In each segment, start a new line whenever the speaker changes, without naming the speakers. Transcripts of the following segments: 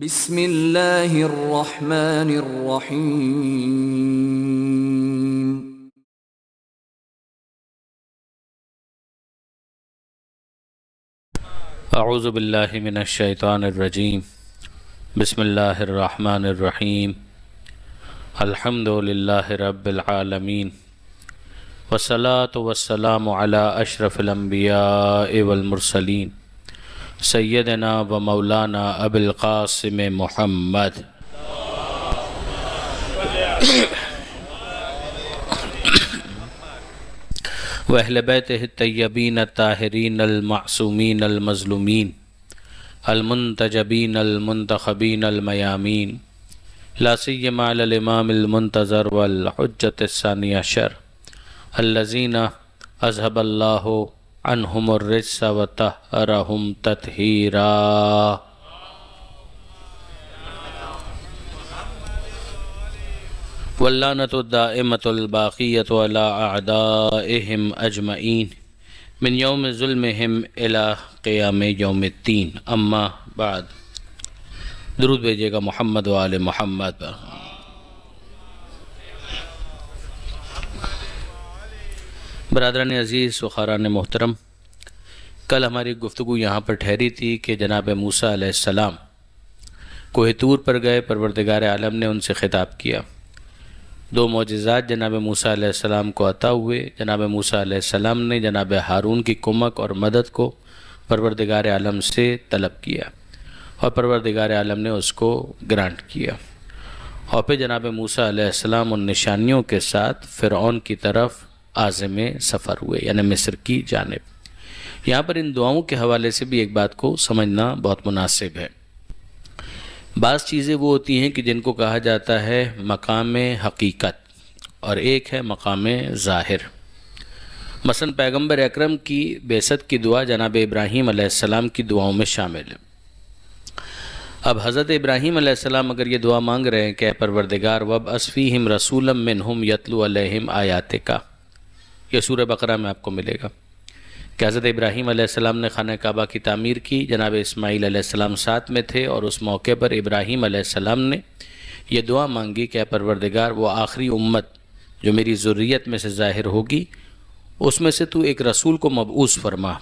بسم اللہ الرحمن الرحیم۔
اعوذ باللہ من الشیطان الرجیم، بسم اللہ الرحمن الرحیم، الحمد للہ رب العالمین، والصلاة والسلام علی اشرف الانبیاء والمرسلین، سیدنا و مولانا ابو القاسم محمد وأہل بیتہ الطیبین الطاہرین المعصومین المظلومین المنتجبین المنتخبین المیامین، لا سیما علی الامام المنتظر والحجۃ الثانی عشر الذین اذھب اللہ عنہم الرجس وطہرہم تطہیرا۔ واللعنۃ الدائمۃ الباقیۃ علی اعدائہم اجمعین من یوم ظلمہم الی قیام یوم الدین، اما بعد۔ درود بھیجیے گا محمد و آل محمد پر۔ برادران عزیز و خاران محترم، کل ہماری گفتگو یہاں پر ٹھہری تھی کہ جناب موسیٰ علیہ السلام کوہ طور پر گئے، پروردگار عالم نے ان سے خطاب کیا، دو معجزات جناب موسیٰ علیہ السلام کو عطا ہوئے۔ جناب موسیٰ علیہ السلام نے جناب ہارون کی کمک اور مدد کو پروردگار عالم سے طلب کیا اور پروردگار عالم نے اس کو گرانٹ کیا، اور پھر جناب موسیٰ علیہ السلام ان نشانیوں کے ساتھ فرعون کی طرف عازم سفر ہوئے، یعنی مصر کی جانب۔ یہاں پر ان دعاؤں کے حوالے سے بھی ایک بات کو سمجھنا بہت مناسب ہے۔ بعض چیزیں وہ ہوتی ہیں کہ جن کو کہا جاتا ہے مقام حقیقت، اور ایک ہے مقام ظاہر۔ مثلا پیغمبر اکرم کی بعثت کی دعا جناب ابراہیم علیہ السلام کی دعاؤں میں شامل ہے۔ اب حضرت ابراہیم علیہ السلام اگر یہ دعا مانگ رہے ہیں کہ اے پروردگار وَابْعَثْ فِيهِمْ رَسُولًا مِّنْهُمْ يَتْلُو عَلَيْهِمْ آیَاتِکَ، یہ سورہ بقرہ میں آپ کو ملے گا کہ حضرت ابراہیم علیہ السلام نے خانہ کعبہ کی تعمیر کی، جناب اسماعیل علیہ السلام ساتھ میں تھے، اور اس موقع پر ابراہیم علیہ السلام نے یہ دعا مانگی کہ اے پروردگار وہ آخری امت جو میری ذریت میں سے ظاہر ہوگی، اس میں سے تو ایک رسول کو مبعوث فرما۔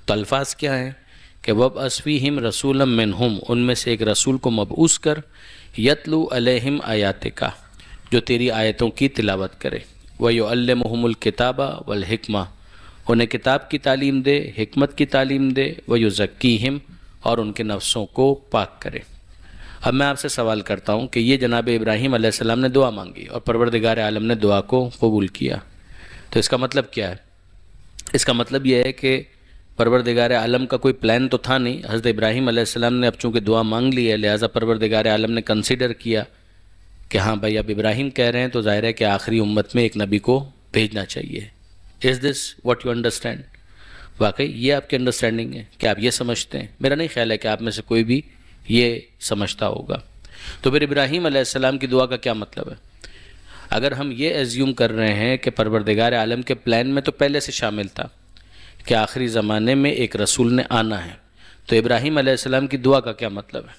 تو الفاظ کیا ہیں کہ وَابْعَثْ فِيهِمْ رَسُولًا مِّنْهُمْ، ان میں سے ایک رسول کو مبعوث کر، یتلو علیہم آیاتک، جو تیری آیتوں کی تلاوت کرے، وَيُعَلِّمُهُمُ الْكِتَابَ وَالْحِکْمَةَ، انہیں کتاب کی تعلیم دے، حکمت کی تعلیم دے، وَيُزَكِّيهِمْ، اور ان کے نفسوں کو پاک کرے۔ اب میں آپ سے سوال کرتا ہوں کہ یہ جناب ابراہیم علیہ السلام نے دعا مانگی اور پروردگار عالم نے دعا کو قبول کیا، تو اس کا مطلب کیا ہے؟ اس کا مطلب یہ ہے کہ پروردگار عالم کا کوئی پلان تو تھا نہیں، حضرت ابراہیم علیہ السلام نے اب چونکہ دعا مانگ لی ہے، لہٰذا پروردگار عالم نے کنسیڈر کیا کہ ہاں بھائی اب ابراہیم کہہ رہے ہیں تو ظاہر ہے کہ آخری امت میں ایک نبی کو بھیجنا چاہیے۔ Is this what you understand؟ واقعی یہ آپ کی انڈرسٹینڈنگ ہے کہ آپ یہ سمجھتے ہیں؟ میرا نہیں خیال ہے کہ آپ میں سے کوئی بھی یہ سمجھتا ہوگا۔ تو پھر ابراہیم علیہ السلام کی دعا کا کیا مطلب ہے؟ اگر ہم یہ ایزیوم کر رہے ہیں کہ پروردگار عالم کے پلان میں تو پہلے سے شامل تھا کہ آخری زمانے میں ایک رسول نے آنا ہے، تو ابراہیم علیہ السلام کی دعا کا کیا مطلب ہے؟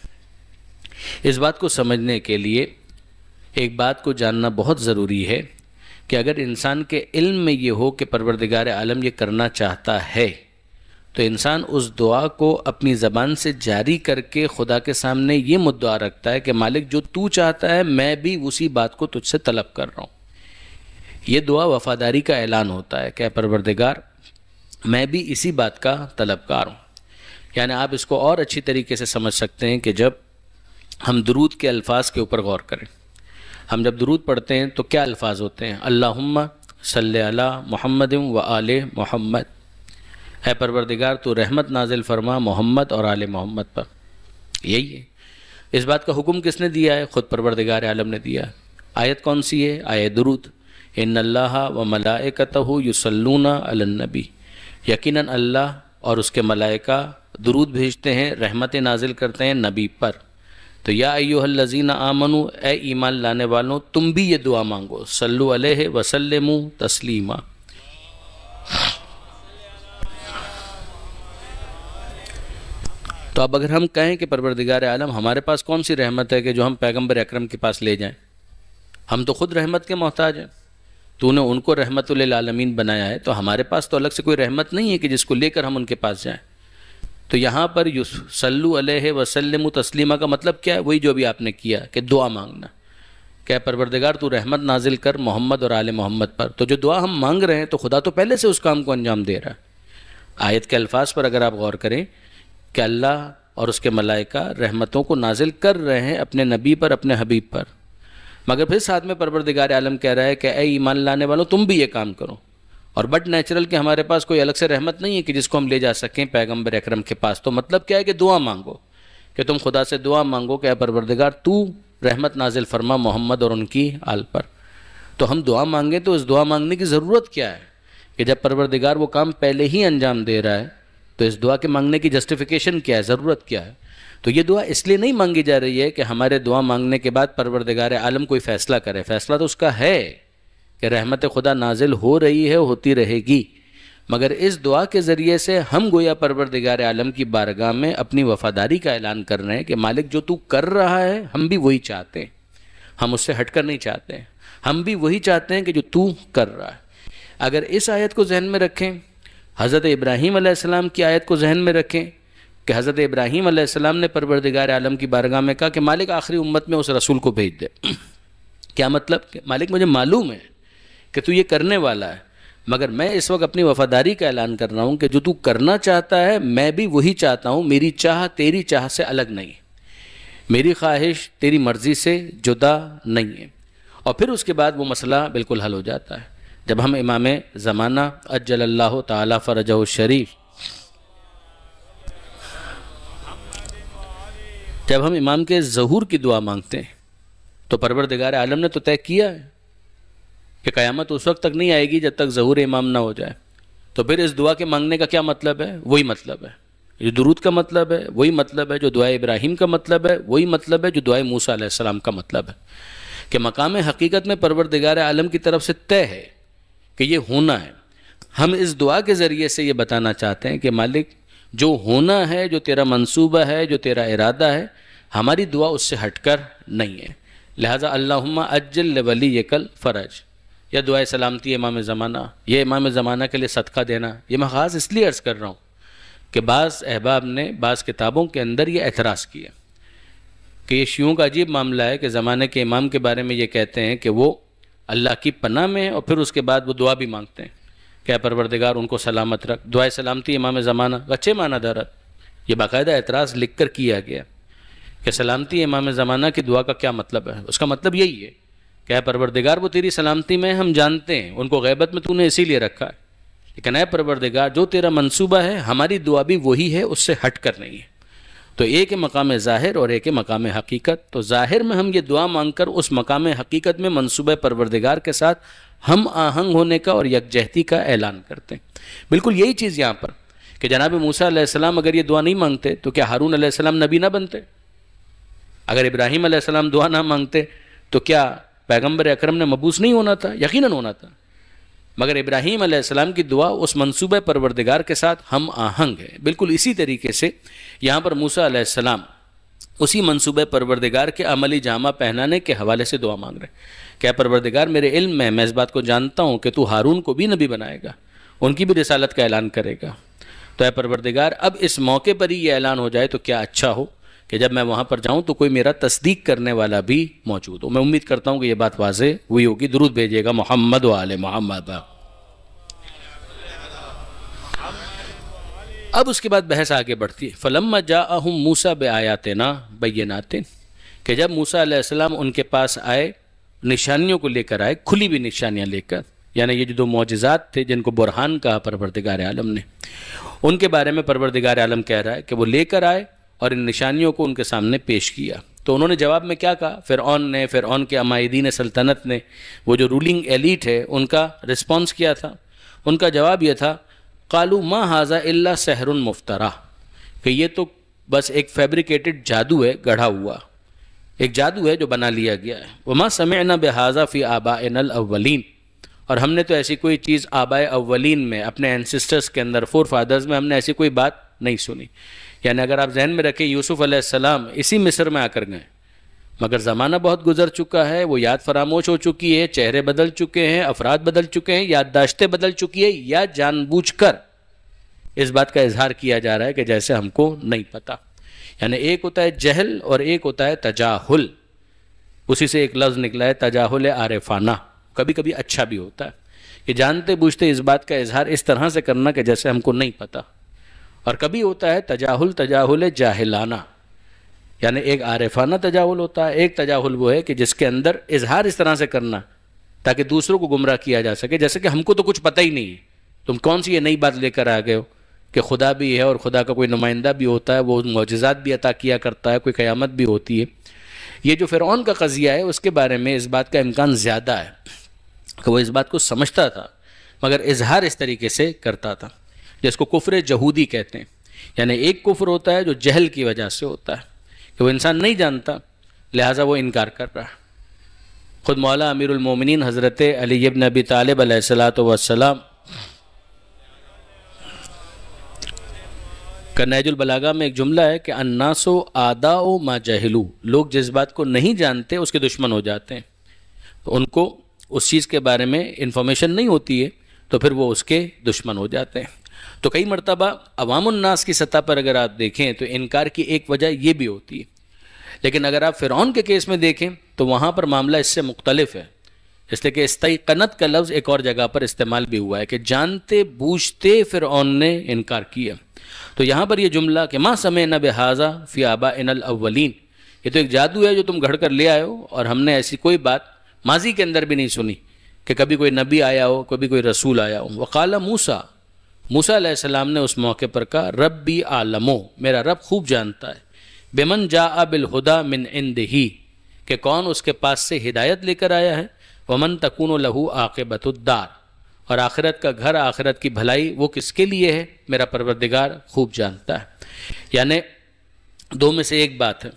اس بات کو سمجھنے کے لیے ایک بات کو جاننا بہت ضروری ہے کہ اگر انسان کے علم میں یہ ہو کہ پروردگار عالم یہ کرنا چاہتا ہے، تو انسان اس دعا کو اپنی زبان سے جاری کر کے خدا کے سامنے یہ مدعا رکھتا ہے کہ مالک جو تو چاہتا ہے میں بھی اسی بات کو تجھ سے طلب کر رہا ہوں۔ یہ دعا وفاداری کا اعلان ہوتا ہے کہ اے پروردگار میں بھی اسی بات کا طلبگار ہوں۔ یعنی آپ اس کو اور اچھی طریقے سے سمجھ سکتے ہیں کہ جب ہم درود کے الفاظ کے اوپر غور کریں، ہم جب درود پڑھتے ہیں تو کیا الفاظ ہوتے ہیں؟ اللہم صلی علی محمد و آل محمد، اے پروردگار تو رحمت نازل فرما محمد اور آل محمد پر۔ یہی ہے۔ اس بات کا حکم کس نے دیا ہے؟ خود پروردگار عالم نے دیا ہے۔ آیت کون سی ہے؟ آیت درود، ان اللہ و ملائکتہ یصلون علی النبی، یقیناً اللہ اور اس کے ملائکہ درود بھیجتے ہیں، رحمتیں نازل کرتے ہیں نبی پر۔ تو یا ایھا الذین آمنو، اے ایمان لانے والوں تم بھی یہ دعا مانگو، صلو علیہ وسلموا تسلیما۔ تو اب اگر ہم کہیں کہ پروردگار عالم ہمارے پاس کون سی رحمت ہے کہ جو ہم پیغمبر اکرم کے پاس لے جائیں؟ ہم تو خود رحمت کے محتاج ہیں، تو نے ان کو رحمت للعالمین بنایا ہے، تو ہمارے پاس تو الگ سے کوئی رحمت نہیں ہے کہ جس کو لے کر ہم ان کے پاس جائیں۔ تو یہاں پر صلو علیہ وسلم تسلیمہ کا مطلب کیا ہے؟ وہی جو بھی آپ نے کیا کہ دعا مانگنا، کہ پروردگار تو رحمت نازل کر محمد اور آل محمد پر۔ تو جو دعا ہم مانگ رہے ہیں تو خدا تو پہلے سے اس کام کو انجام دے رہا ہے۔ آیت کے الفاظ پر اگر آپ غور کریں کہ اللہ اور اس کے ملائکہ رحمتوں کو نازل کر رہے ہیں اپنے نبی پر، اپنے حبیب پر، مگر پھر ساتھ میں پروردگار عالم کہہ رہا ہے کہ اے ایمان لانے والوں تم بھی یہ کام کرو۔ اور بٹ نیچرل کہ ہمارے پاس کوئی الگ سے رحمت نہیں ہے کہ جس کو ہم لے جا سکیں پیغمبر اکرم کے پاس، تو مطلب کیا ہے کہ دعا مانگو، کہ تم خدا سے دعا مانگو کہ اے پروردگار تو رحمت نازل فرما محمد اور ان کی آل پر۔ تو ہم دعا مانگیں تو اس دعا مانگنے کی ضرورت کیا ہے کہ جب پروردگار وہ کام پہلے ہی انجام دے رہا ہے تو اس دعا کے مانگنے کی جسٹیفیکیشن کیا ہے، ضرورت کیا ہے؟ تو یہ دعا اس لیے نہیں مانگی جا رہی ہے کہ ہمارے دعا مانگنے کے بعد پروردگار عالم کوئی فیصلہ کرے، فیصلہ تو اس کا ہے کہ رحمت خدا نازل ہو رہی ہے، ہوتی رہے گی، مگر اس دعا کے ذریعے سے ہم گویا پروردگار عالم کی بارگاہ میں اپنی وفاداری کا اعلان کر رہے ہیں کہ مالک جو تو کر رہا ہے ہم بھی وہی چاہتے ہیں، ہم اس سے ہٹ کر نہیں چاہتے ہیں، ہم بھی وہی چاہتے ہیں کہ جو تو کر رہا ہے۔ اگر اس آیت کو ذہن میں رکھیں، حضرت ابراہیم علیہ السلام کی آیت کو ذہن میں رکھیں کہ حضرت ابراہیم علیہ السلام نے پروردگار عالم کی بارگاہ میں کہا کہ مالک آخری امت میں اس رسول کو بھیج دے۔ کیا مطلب؟ کہ مالک مجھے معلوم ہے کہ تو یہ کرنے والا ہے، مگر میں اس وقت اپنی وفاداری کا اعلان کر رہا ہوں کہ جو تو کرنا چاہتا ہے میں بھی وہی چاہتا ہوں، میری چاہ تیری چاہ سے الگ نہیں ہے، میری خواہش تیری مرضی سے جدا نہیں ہے۔ اور پھر اس کے بعد وہ مسئلہ بالکل حل ہو جاتا ہے جب ہم امام زمانہ عجل اللہ تعالی فرجہ الشریف، جب ہم امام کے ظہور کی دعا مانگتے ہیں تو پروردگار عالم نے تو طے کیا ہے کہ قیامت اس وقت تک نہیں آئے گی جب تک ظہور امام نہ ہو جائے۔ تو پھر اس دعا کے مانگنے کا کیا مطلب ہے؟ وہی مطلب ہے جو درود کا مطلب ہے، وہی مطلب ہے جو دعائے ابراہیم کا مطلب ہے، وہی مطلب ہے جو دعائے موسیٰ علیہ السلام کا مطلب ہے، کہ مقام حقیقت میں پروردگار عالم کی طرف سے طے ہے کہ یہ ہونا ہے۔ ہم اس دعا کے ذریعے سے یہ بتانا چاہتے ہیں کہ مالک جو ہونا ہے، جو تیرا منصوبہ ہے، جو تیرا ارادہ ہے، ہماری دعا اس سے ہٹ کر نہیں ہے۔ لہٰذا اللہم عجل لولیک الفرج، یا دعائے سلامتی امام زمانہ، یہ امام زمانہ کے لیے صدقہ دینا، یہ میں خاص اس لیے عرض کر رہا ہوں کہ بعض احباب نے بعض کتابوں کے اندر یہ اعتراض کیا کہ یہ شیعوں کا عجیب معاملہ ہے کہ زمانے کے امام کے بارے میں یہ کہتے ہیں کہ وہ اللہ کی پناہ میں ہیں، اور پھر اس کے بعد وہ دعا بھی مانگتے ہیں کہ اے پروردگار ان کو سلامت رکھ۔ دعائے سلامتی امام زمانہ اچھے معنی دارت، یہ باقاعدہ اعتراض لکھ کر کیا گیا کہ سلامتی امام زمانہ کی دعا کا کیا مطلب ہے۔ اس کا مطلب یہی ہے کہ اے پروردگار وہ تیری سلامتی میں ہم جانتے ہیں، ان کو غیبت میں تو نے اسی لیے رکھا ہے، لیکن اے پروردگار جو تیرا منصوبہ ہے ہماری دعا بھی وہی ہے، اس سے ہٹ کر نہیں ہے۔ تو ایک ہے مقام ظاہر اور ایک ہے مقام حقیقت۔ تو ظاہر میں ہم یہ دعا مانگ کر اس مقام حقیقت میں منصوبہ پروردگار کے ساتھ ہم آہنگ ہونے کا اور یکجہتی کا اعلان کرتے ہیں۔ بالکل یہی چیز یہاں پر کہ جناب موسیٰ علیہ السلام اگر یہ دعا نہیں مانگتے تو کیا ہارون علیہ السلام نبی نہ بنتے؟ اگر ابراہیم علیہ السلام دعا نہ مانگتے تو کیا پیغمبر اکرم نے مبعوث نہیں ہونا تھا؟ یقیناً ہونا تھا، مگر ابراہیم علیہ السلام کی دعا اس منصوبہ پروردگار کے ساتھ ہم آہنگ ہے۔ بالکل اسی طریقے سے یہاں پر موسیٰ علیہ السلام اسی منصوبہ پروردگار کے عملی جامہ پہنانے کے حوالے سے دعا مانگ رہے ہیں کہ اے پروردگار میرے علم میں اس بات کو جانتا ہوں کہ تو ہارون کو بھی نبی بنائے گا، ان کی بھی رسالت کا اعلان کرے گا، تو اے پروردگار اب اس موقع پر ہی یہ اعلان ہو جائے تو کیا اچھا ہو کہ جب میں وہاں پر جاؤں تو کوئی میرا تصدیق کرنے والا بھی موجود ہو۔ میں امید کرتا ہوں کہ یہ بات واضح ہوئی ہوگی۔ درود بھیجیے گا محمد و آل محمد۔ اب اس کے بعد بحث آگے بڑھتی ہے، فَلَمَّا جَاءَهُمْ مُوسَىٰ بِآيَاتِنَا بَيِّنَاتٍ، کہ جب موسیٰ علیہ السلام ان کے پاس آئے، نشانیوں کو لے کر آئے، کھلی بھی نشانیاں لے کر، یعنی یہ جو دو معجزات تھے جن کو برہان کہا پروردگار عالم نے، ان کے بارے میں پروردگار عالم کہہ رہا ہے کہ وہ لے کر آئے اور ان نشانیوں کو ان کے سامنے پیش کیا۔ تو انہوں نے جواب میں کیا کہا؟ فرعون کے عمائدین سلطنت نے، وہ جو رولنگ ایلیٹ ہے، ان کا رسپانس کیا تھا؟ ان کا جواب یہ تھا قالوا ما هذا الا سحر مفترا، کہ یہ تو بس ایک فیبریکیٹڈ جادو ہے، گڑھا ہوا ایک جادو ہے جو بنا لیا گیا ہے۔ وما سمعنا بهذا فی آبائنا الاولین، اور ہم نے تو ایسی کوئی چیز آباء اولین میں، اپنے اینسسٹرز کے اندر، فور فادرز میں ہم نے ایسی کوئی بات نہیں سنی۔ یعنی اگر آپ ذہن میں رکھیں یوسف علیہ السلام اسی مصر میں آ کر گئے، مگر زمانہ بہت گزر چکا ہے، وہ یاد فراموش ہو چکی ہے، چہرے بدل چکے ہیں، افراد بدل چکے ہیں، یادداشتیں بدل چکی ہے، یا جان بوجھ کر اس بات کا اظہار کیا جا رہا ہے کہ جیسے ہم کو نہیں پتا. یعنی ایک ہوتا ہے جہل اور ایک ہوتا ہے تجاہل. اسی سے ایک لفظ نکلا ہے تجاہل عارفانہ. کبھی کبھی اچھا بھی ہوتا ہے کہ جانتے بوجھتے اس بات کا اظہار اس طرح سے کرنا کہ جیسے ہم کو نہیں پتا. اور کبھی ہوتا ہے تجاہل جاہلانہ، یعنی ایک عارفانہ تجاہل ہوتا ہے، ایک تجاہل وہ ہے کہ جس کے اندر اظہار اس طرح سے کرنا تاکہ دوسروں کو گمراہ کیا جا سکے، جیسے کہ ہم کو تو کچھ پتہ ہی نہیں ہے، تم کون سی یہ نئی بات لے کر آ گئے ہو کہ خدا بھی ہے اور خدا کا کوئی نمائندہ بھی ہوتا ہے، وہ معجزات بھی عطا کیا کرتا ہے، کوئی قیامت بھی ہوتی ہے. یہ جو فرعون کا قضیہ ہے اس کے بارے میں اس بات کا امکان زیادہ ہے کہ وہ اس بات کو سمجھتا تھا مگر اظہار اس طریقے سے کرتا تھا، جس کو کفر جہودی کہتے ہیں. یعنی ایک کفر ہوتا ہے جو جہل کی وجہ سے ہوتا ہے کہ وہ انسان نہیں جانتا لہٰذا وہ انکار کر رہا ہے. خود مولا امیر المومنین حضرت علی ابن ابی طالب علیہ السلام کا نہج البلاغہ میں ایک جملہ ہے کہ الناس اعداء ما جہلوا، لوگ جس بات کو نہیں جانتے اس کے دشمن ہو جاتے ہیں. ان کو اس چیز کے بارے میں انفارمیشن نہیں ہوتی ہے تو پھر وہ اس کے دشمن ہو جاتے ہیں. تو کئی مرتبہ عوام الناس کی سطح پر اگر آپ دیکھیں تو انکار کی ایک وجہ یہ بھی ہوتی ہے، لیکن اگر آپ فرعون کے کیس میں دیکھیں تو وہاں پر معاملہ اس سے مختلف ہے، اس لیے کہ استیقنت کا لفظ ایک اور جگہ پر استعمال بھی ہوا ہے کہ جانتے بوجھتے فرعون نے انکار کیا. تو یہاں پر یہ جملہ کہ ما سمعنا بہذا فی آبائنا الاولین، یہ تو ایک جادو ہے جو تم گھڑ کر لے آئے ہو، اور ہم نے ایسی کوئی بات ماضی کے اندر بھی نہیں سنی کہ کبھی کوئی نبی آیا ہو، کبھی کوئی رسول آیا ہو. وقال موسیٰ علیہ السلام نے اس موقع پر کہا ربی عالمو، میرا رب خوب جانتا ہے، بمن جاء بالہدی من عندہ، کہ کون اس کے پاس سے ہدایت لے کر آیا ہے، ومن تکون لہ عاقبۃ الدار، اور آخرت کا گھر، آخرت کی بھلائی وہ کس کے لیے ہے، میرا پروردگار خوب جانتا ہے. یعنی دو میں سے ایک بات ہے،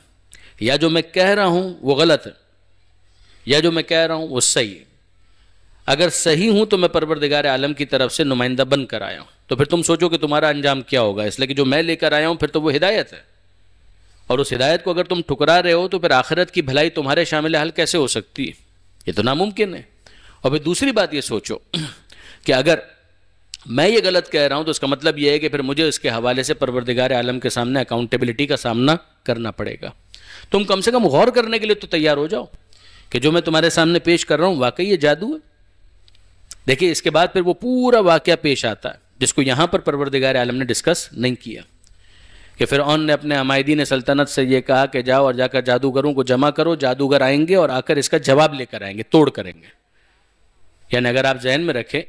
یا جو میں کہہ رہا ہوں وہ غلط ہے، یا جو میں کہہ رہا ہوں وہ صحیح ہے. اگر صحیح ہوں تو میں پروردگار عالم کی طرف سے نمائندہ بن کر آیا ہوں، تو پھر تم سوچو کہ تمہارا انجام کیا ہوگا، اس لیے کہ جو میں لے کر آیا ہوں پھر تو وہ ہدایت ہے، اور اس ہدایت کو اگر تم ٹھکرا رہے ہو تو پھر آخرت کی بھلائی تمہارے شامل حل کیسے ہو سکتی ہے؟ یہ تو ناممکن ہے. اور پھر دوسری بات یہ سوچو کہ اگر میں یہ غلط کہہ رہا ہوں تو اس کا مطلب یہ ہے کہ پھر مجھے اس کے حوالے سے پروردگار عالم کے سامنے اکاؤنٹیبلٹی کا سامنا کرنا پڑے گا. تم کم سے کم غور کرنے کے لیے تو تیار ہو جاؤ کہ جو میں تمہارے سامنے پیش کر رہا ہوں واقعی یہ جادو ہے. دیکھیے اس کے بعد پھر وہ پورا واقعہ پیش آتا ہے جس کو یہاں پر پروردگار عالم نے ڈسکس نہیں کیا، کہ فرعون نے اپنے عمائدین سلطنت سے یہ کہا کہ جاؤ اور جا کر جادوگروں کو جمع کرو، جادوگر آئیں گے اور آ کر اس کا جواب لے کر آئیں گے، توڑ کریں گے. یعنی اگر آپ ذہن میں رکھیں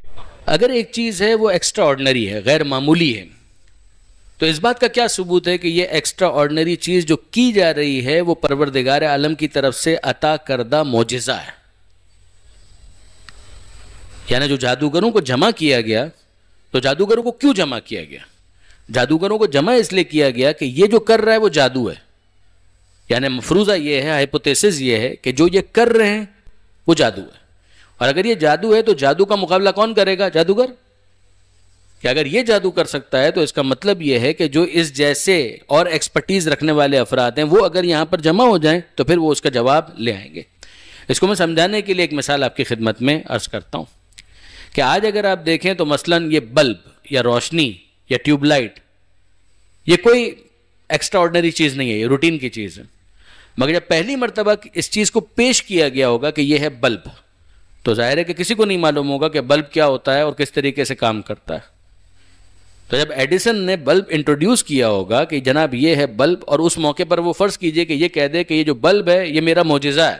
اگر ایک چیز ہے وہ ایکسٹرا آرڈنری ہے، غیر معمولی ہے، تو اس بات کا کیا ثبوت ہے کہ یہ ایکسٹرا آرڈنری چیز جو کی جا رہی ہے وہ پروردگار عالم کی طرف سے عطا کردہ معجزہ ہے. یعنی جو جادوگروں کو جمع کیا گیا، تو جادوگروں کو کیوں جمع کیا گیا؟ جادوگروں کو جمع اس لیے کیا گیا کہ یہ جو کر رہا ہے وہ جادو ہے. یعنی مفروضہ یہ ہے، ہائپوتھیسس یہ ہے کہ جو یہ کر رہے ہیں وہ جادو ہے، اور اگر یہ جادو ہے تو جادو کا مقابلہ کون کرے گا؟ جادوگر. کہ اگر یہ جادو کر سکتا ہے تو اس کا مطلب یہ ہے کہ جو اس جیسے اور ایکسپرٹیز رکھنے والے افراد ہیں وہ اگر یہاں پر جمع ہو جائیں تو پھر وہ اس کا جواب لے آئیں گے. اس کو میں سمجھانے کے لیے ایک مثال آپ کی خدمت میں عرض کرتا ہوں کہ آج اگر آپ دیکھیں تو مثلاً یہ بلب یا روشنی یا ٹیوب لائٹ یہ کوئی ایکسٹرا آرڈنری چیز نہیں ہے، یہ روٹین کی چیز ہے. مگر جب پہلی مرتبہ اس چیز کو پیش کیا گیا ہوگا کہ یہ ہے بلب، تو ظاہر ہے کہ کسی کو نہیں معلوم ہوگا کہ بلب کیا ہوتا ہے اور کس طریقے سے کام کرتا ہے. تو جب ایڈیسن نے بلب انٹروڈیوس کیا ہوگا کہ جناب یہ ہے بلب، اور اس موقع پر وہ فرض کیجئے کہ یہ کہہ دے کہ یہ جو بلب ہے یہ میرا معجزہ ہے.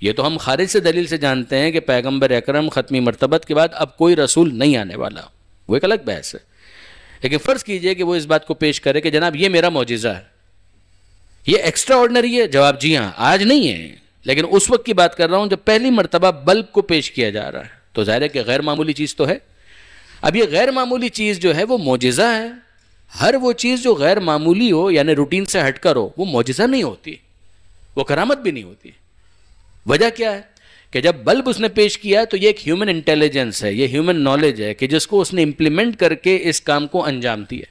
یہ تو ہم خارج سے دلیل سے جانتے ہیں کہ پیغمبر اکرم ختمی مرتبت کے بعد اب کوئی رسول نہیں آنے والا، وہ ایک الگ بحث ہے. لیکن فرض کیجئے کہ وہ اس بات کو پیش کرے کہ جناب یہ میرا معجزہ ہے، یہ ایکسٹرا آرڈنری ہے. جواب جی ہاں، آج نہیں ہے، لیکن اس وقت کی بات کر رہا ہوں جب پہلی مرتبہ بلب کو پیش کیا جا رہا ہے. تو ظاہر ہے کہ غیر معمولی چیز تو ہے. اب یہ غیر معمولی چیز جو ہے وہ معجزہ ہے. ہر وہ چیز جو غیر معمولی ہو یعنی روٹین سے ہٹ کر ہو وہ معجزہ نہیں ہوتی، وہ کرامت بھی نہیں ہوتی. وجہ کیا ہے کہ جب بلب اس نے پیش کیا تو یہ ایک ہیومن انٹیلیجنس ہے، یہ ہیومن نالج ہے کہ جس کو اس نے امپلیمنٹ کر کے اس کام کو انجام دیا.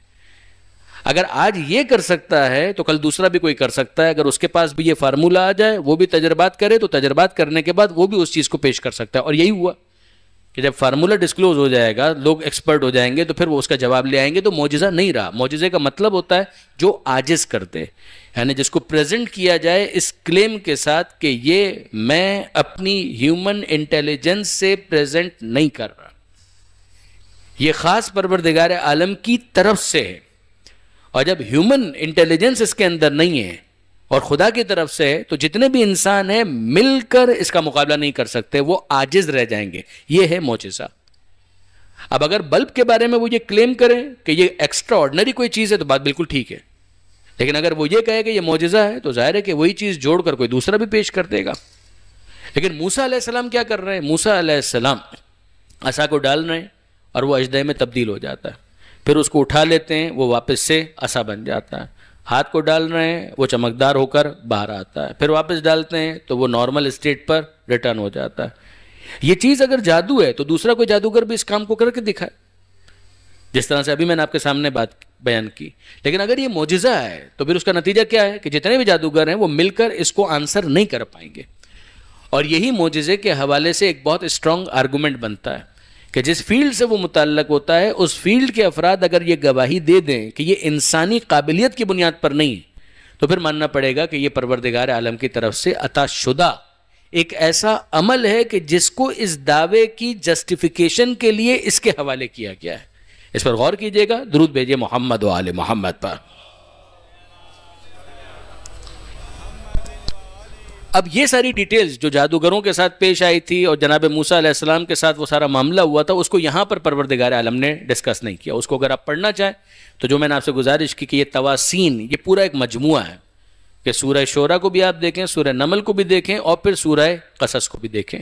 اگر آج یہ کر سکتا ہے تو کل دوسرا بھی کوئی کر سکتا ہے. اگر اس کے پاس بھی یہ فارمولہ آ جائے, وہ بھی تجربات کرے, تو تجربات کرنے کے بعد وہ بھی اس چیز کو پیش کر سکتا ہے. اور یہی ہوا کہ جب فارمولہ ڈسکلوز ہو جائے گا, لوگ ایکسپرٹ ہو جائیں گے, تو پھر وہ اس کا جواب لے آئیں گے. تو معجزہ نہیں رہا. معجزے کا مطلب ہوتا ہے جو عاجز کرتے, یعنی جس کو پریزنٹ کیا جائے اس کلیم کے ساتھ کہ یہ میں اپنی ہیومن انٹیلیجنس سے پریزنٹ نہیں کر رہا, یہ خاص پروردگار عالم کی طرف سے ہے. اور جب ہیومن انٹیلیجنس اس کے اندر نہیں ہے اور خدا کی طرف سے ہے, تو جتنے بھی انسان ہیں مل کر اس کا مقابلہ نہیں کر سکتے, وہ عاجز رہ جائیں گے. یہ ہے معجزہ. اب اگر بلب کے بارے میں وہ یہ کلیم کریں کہ یہ ایکسٹرا آرڈنری کوئی چیز ہے تو بات بالکل ٹھیک ہے, لیکن اگر وہ یہ کہے کہ یہ معجزہ ہے تو ظاہر ہے کہ وہی چیز جوڑ کر کوئی دوسرا بھی پیش کر دے گا. لیکن موسیٰ علیہ السلام کیا کر رہے ہیں؟ موسیٰ علیہ السلام عصا کو ڈال رہے ہیں اور وہ اژدہے میں تبدیل ہو جاتا ہے. پھر اس کو اٹھا لیتے ہیں, وہ واپس سے عصا بن جاتا ہے. ہاتھ کو ڈال رہے ہیں, وہ چمکدار ہو کر باہر آتا ہے. پھر واپس ڈالتے ہیں تو وہ نارمل اسٹیٹ پر ریٹرن ہو جاتا ہے. یہ چیز اگر جادو ہے تو دوسرا کوئی جادوگر بھی اس کام کو کر کے دکھائے, جس طرح سے ابھی میں نے آپ کے سامنے بات بیان کی. لیکن اگر یہ معجزہ ہے تو پھر اس کا نتیجہ کیا ہے کہ جتنے بھی جادوگر ہیں وہ مل کر اس کو آنسر نہیں کر پائیں گے. اور یہی معجزے کے حوالے سے ایک بہت اسٹرانگ آرگومنٹ بنتا ہے کہ جس فیلڈ سے وہ متعلق ہوتا ہے, اس فیلڈ کے افراد اگر یہ گواہی دے دیں کہ یہ انسانی قابلیت کی بنیاد پر نہیں, تو پھر ماننا پڑے گا کہ یہ پروردگار عالم کی طرف سے عطا شدہ ایک ایسا عمل ہے کہ جس کو اس دعوے کی جسٹیفیکیشن کے لیے اس کے حوالے کیا گیا ہے. اس پر غور کیجئے گا. درود بھیجئے محمد و آل محمد پر. اب یہ ساری ڈیٹیلز جو جادوگروں کے ساتھ پیش آئی تھی اور جناب موسیٰ علیہ السلام کے ساتھ وہ سارا معاملہ ہوا تھا, اس کو یہاں پر پروردگار عالم نے ڈسکس نہیں کیا. اس کو اگر آپ پڑھنا چاہیں تو جو میں نے آپ سے گزارش کی کہ یہ تواسین, یہ پورا ایک مجموعہ ہے کہ سورہ شورا کو بھی آپ دیکھیں, سورہ نمل کو بھی دیکھیں, اور پھر سورہ قصص کو بھی دیکھیں,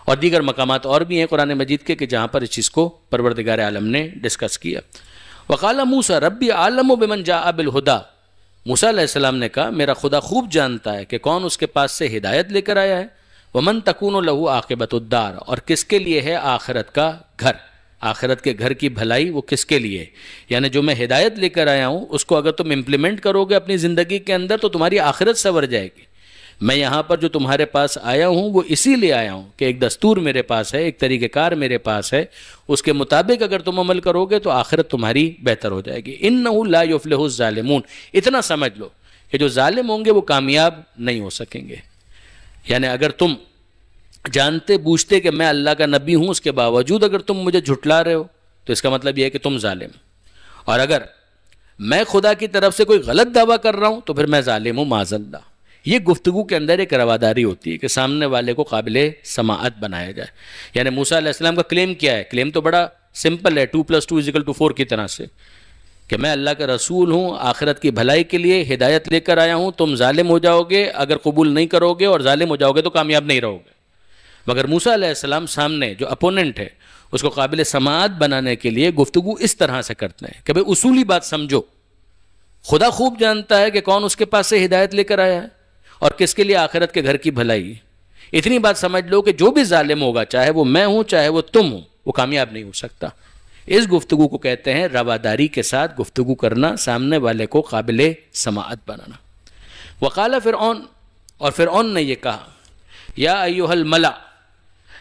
اور دیگر مقامات اور بھی ہیں قرآن مجید کے کہ جہاں پر اس چیز کو پروردگار عالم نے ڈسکس کیا. وقال موسیٰ ربی عالم بمن جاء بالہدیٰ. موسیٰ علیہ السلام نے کہا میرا خدا خوب جانتا ہے کہ کون اس کے پاس سے ہدایت لے کر آیا ہے. ومن تکون لہ عاقبۃ الدار, اور کس کے لیے ہے آخرت کا گھر, آخرت کے گھر کی بھلائی وہ کس کے لیے, یعنی جو میں ہدایت لے کر آیا ہوں اس کو اگر تم امپلیمنٹ کرو گے اپنی زندگی کے اندر تو تمہاری آخرت سنور جائے گی. میں یہاں پر جو تمہارے پاس آیا ہوں وہ اسی لیے آیا ہوں کہ ایک دستور میرے پاس ہے, ایک طریقہ کار میرے پاس ہے, اس کے مطابق اگر تم عمل کرو گے تو آخرت تمہاری بہتر ہو جائے گی. انہ لا یفلح الظالمون, اتنا سمجھ لو کہ جو ظالم ہوں گے وہ کامیاب نہیں ہو سکیں گے. یعنی اگر تم جانتے بوجھتے کہ میں اللہ کا نبی ہوں, اس کے باوجود اگر تم مجھے جھٹلا رہے ہو تو اس کا مطلب یہ ہے کہ تم ظالم. اور اگر میں خدا کی طرف سے کوئی غلط دعویٰ کر رہا ہوں تو پھر میں ظالم ہوں معاذ اللہ. یہ گفتگو کے اندر ایک رواداری ہوتی ہے کہ سامنے والے کو قابل سماعت بنایا جائے. یعنی موسیٰ علیہ السلام کا کلیم کیا ہے؟ کلیم تو بڑا سمپل ہے, 2+2=4 کی طرح سے, کہ میں اللہ کا رسول ہوں, آخرت کی بھلائی کے لیے ہدایت لے کر آیا ہوں, تم ظالم ہو جاؤ گے اگر قبول نہیں کرو گے, اور ظالم ہو جاؤ گے تو کامیاب نہیں رہو گے. مگر موسیٰ علیہ السلام سامنے جو اپوننٹ ہے اس کو قابل سماعت بنانے کے لیے گفتگو اس طرح سے کرتے ہیں کہ بھئی اصولی بات سمجھو, خدا خوب جانتا ہے کہ کون اس کے پاس سے ہدایت لے کر آیا ہے اور کس کے لیے آخرت کے گھر کی بھلائی. اتنی بات سمجھ لو کہ جو بھی ظالم ہوگا, چاہے وہ میں ہوں چاہے وہ تم ہوں, وہ کامیاب نہیں ہو سکتا. اس گفتگو کو کہتے ہیں رواداری کے ساتھ گفتگو کرنا, سامنے والے کو قابل سماعت بنانا. وقال فرعون, اور فرعون نے یہ کہا یا ایھا الملأ,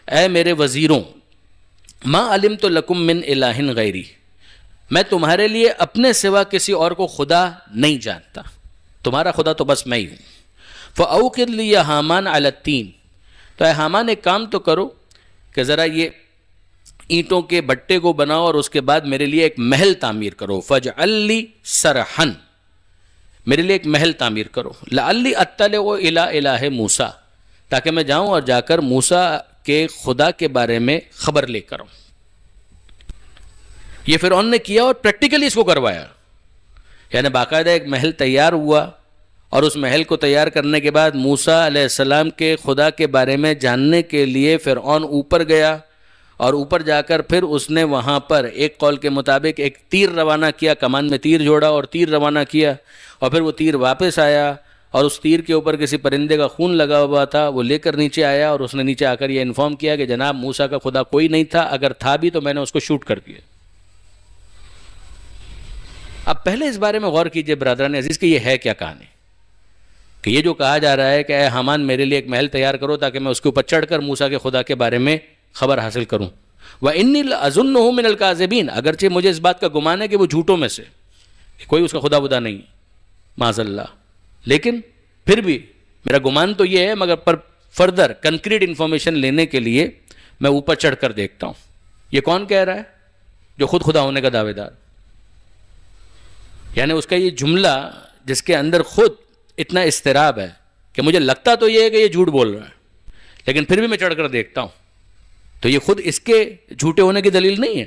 اے میرے وزیروں, ما علمت لکم من الہ غیری, میں تمہارے لیے اپنے سوا کسی اور کو خدا نہیں جانتا, تمہارا خدا تو بس میں ہی ہوں. فَأَوْقِدْ لِي يَا حامان عَلَى الطِّينِ, تو اے حامان ایک کام تو کرو کہ ذرا یہ اینٹوں کے بٹے کو بناؤ اور اس کے بعد میرے لیے ایک محل تعمیر کرو. فَاجْعَلْ لِي سَرْحًا, میرے لیے ایک محل تعمیر کرو. لَعَلِّي أَطَّلِعُ إِلَىٰ إِلَٰهِ موسیٰ, تاکہ میں جاؤں اور جا کر موسیٰ کے خدا کے بارے میں خبر لے کر آؤں. یہ فرعون نے کیا اور پریکٹیکلی اس کو کروایا. یعنی باقاعدہ ایک محل تیار ہوا, اور اس محل کو تیار کرنے کے بعد موسیٰ علیہ السلام کے خدا کے بارے میں جاننے کے لیے فرعون اوپر گیا, اور اوپر جا کر پھر اس نے وہاں پر ایک قول کے مطابق ایک تیر روانہ کیا, کمان میں تیر جوڑا اور تیر روانہ کیا, اور پھر وہ تیر واپس آیا اور اس تیر کے اوپر کسی پرندے کا خون لگا ہوا تھا, وہ لے کر نیچے آیا اور اس نے نیچے آ کر یہ انفارم کیا کہ جناب موسیٰ کا خدا کوئی نہیں تھا, اگر تھا بھی تو میں نے اس کو شوٹ کر دیا. اب پہلے اس بارے میں غور کیجئے برادران عزیز کہ یہ ہے کیا کہانی، کہ یہ جو کہا جا رہا ہے کہ اے حامان میرے لیے ایک محل تیار کرو تاکہ میں اس کے اوپر چڑھ کر موسیٰ کے خدا کے بارے میں خبر حاصل کروں. وَإِنِّي لَأَظُنُّهُ مِنَ الْكَاذِبِينَ، اگرچہ مجھے اس بات کا گمان ہے کہ وہ جھوٹوں میں سے، کوئی اس کا خدا بدا نہیں معاذ اللہ، لیکن پھر بھی میرا گمان تو یہ ہے، مگر پر فردر کنکریٹ انفارمیشن لینے کے لیے میں اوپر چڑھ کر دیکھتا ہوں. یہ کون کہہ رہا ہے؟ جو خود خدا ہونے کا دعوے دار، یعنی اس کا یہ جملہ جس کے اندر خود اتنا اضطراب ہے کہ مجھے لگتا تو یہ ہے کہ یہ جھوٹ بول رہا ہے لیکن پھر بھی میں چڑھ کر دیکھتا ہوں، تو یہ خود اس کے جھوٹے ہونے کی دلیل نہیں ہے